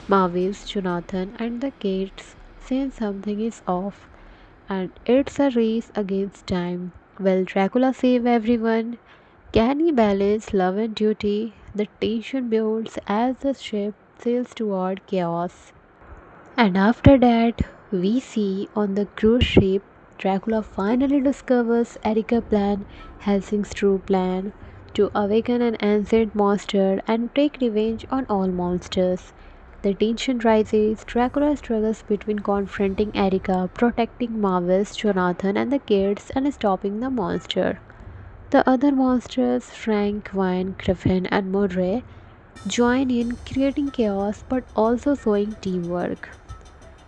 Mavis, Jonathan, and the kids sense something is off, and it's a race against time. Will Dracula save everyone? Can he balance love and duty? The tension builds as the ship sails toward chaos. And after that, we see on the cruise ship, Dracula finally discovers Erika plan, Helsing's true plan, to awaken an ancient monster and take revenge on all monsters. The tension rises, Dracula struggles between confronting Erika, protecting Mavis, Jonathan, and the kids, and stopping the monster. The other monsters, Frank, Wine, Griffin, and Murray, join in creating chaos but also showing teamwork.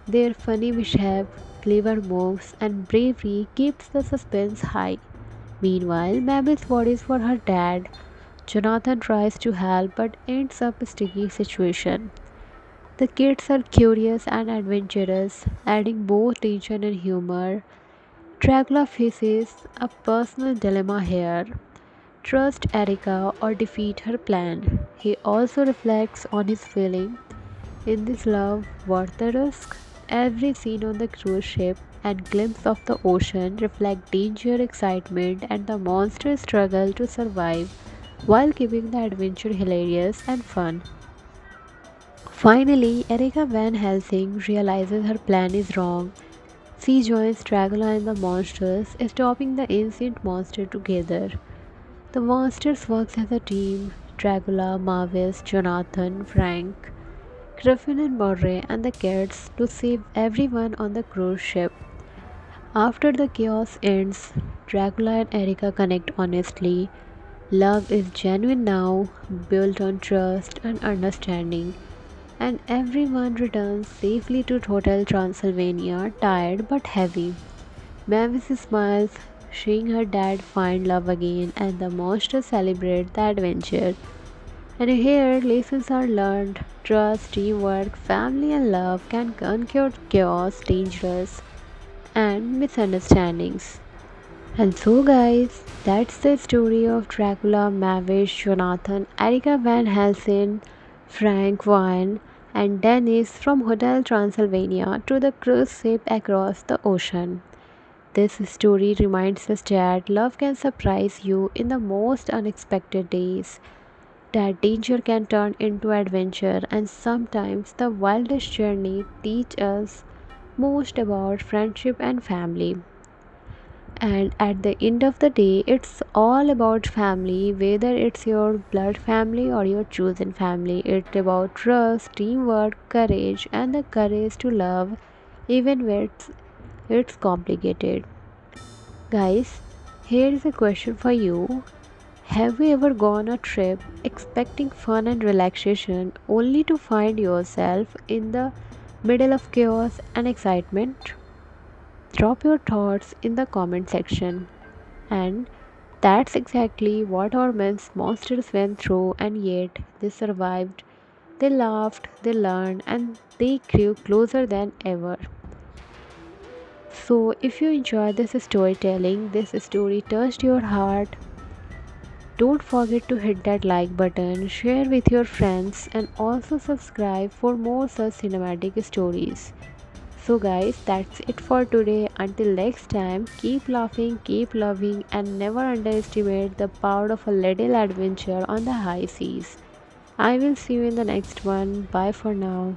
Their funny mishap, clever moves, and bravery keeps the suspense high. Meanwhile, Mabel's worries for her dad. Jonathan tries to help but ends up a sticky situation. The kids are curious and adventurous, adding both tension and humor. Dracula faces a personal dilemma here. Trust Erika or defeat her plan. He also reflects on his feeling. In this love worth the risk? Every scene on the cruise ship and glimpse of the ocean reflect danger, excitement, and the monster's struggle to survive while keeping the adventure hilarious and fun. Finally, Erika Van Helsing realizes her plan is wrong. She joins Dracula and the monsters, stopping the ancient monster together. The monsters work as a team. Dracula, Mavis, Jonathan, Frank, Griffin and Murray and the kids to save everyone on the cruise ship. After the chaos ends, Dracula and Erika connect honestly. Love is genuine now, built on trust and understanding, and everyone returns safely to Hotel Transylvania, tired but heavy. Mavis smiles, seeing her dad find love again, and the monsters celebrate the adventure. And here, lessons are learned. Trust, teamwork, family, and love can conquer chaos, dangerous, and misunderstandings. And so, guys, that's the story of Dracula, Mavish, Jonathan, Erika Van Helsing, Frank Wine, and Dennis from Hotel Transylvania to the cruise ship across the ocean. This story reminds us that love can surprise you in the most unexpected days, that danger can turn into adventure, and sometimes the wildest journey teach us most about friendship and family. And at the end of the day, it's all about family, whether it's your blood family or your chosen family. It's about trust, teamwork, courage, and the courage to love even when it's complicated. Guys, here is a question for you. Have you ever gone a trip expecting fun and relaxation only to find yourself in the middle of chaos and excitement? Drop your thoughts in the comment section. And that's exactly what our men's monsters went through, and yet they survived. They laughed, they learned, and they grew closer than ever. So, if you enjoyed this storytelling, this story touched your heart, don't forget to hit that like button, share with your friends, and also subscribe for more such cinematic stories. So, guys, that's it for today. Until next time, keep laughing, keep loving, and never underestimate the power of a little adventure on the high seas. I will see you in the next one. Bye for now.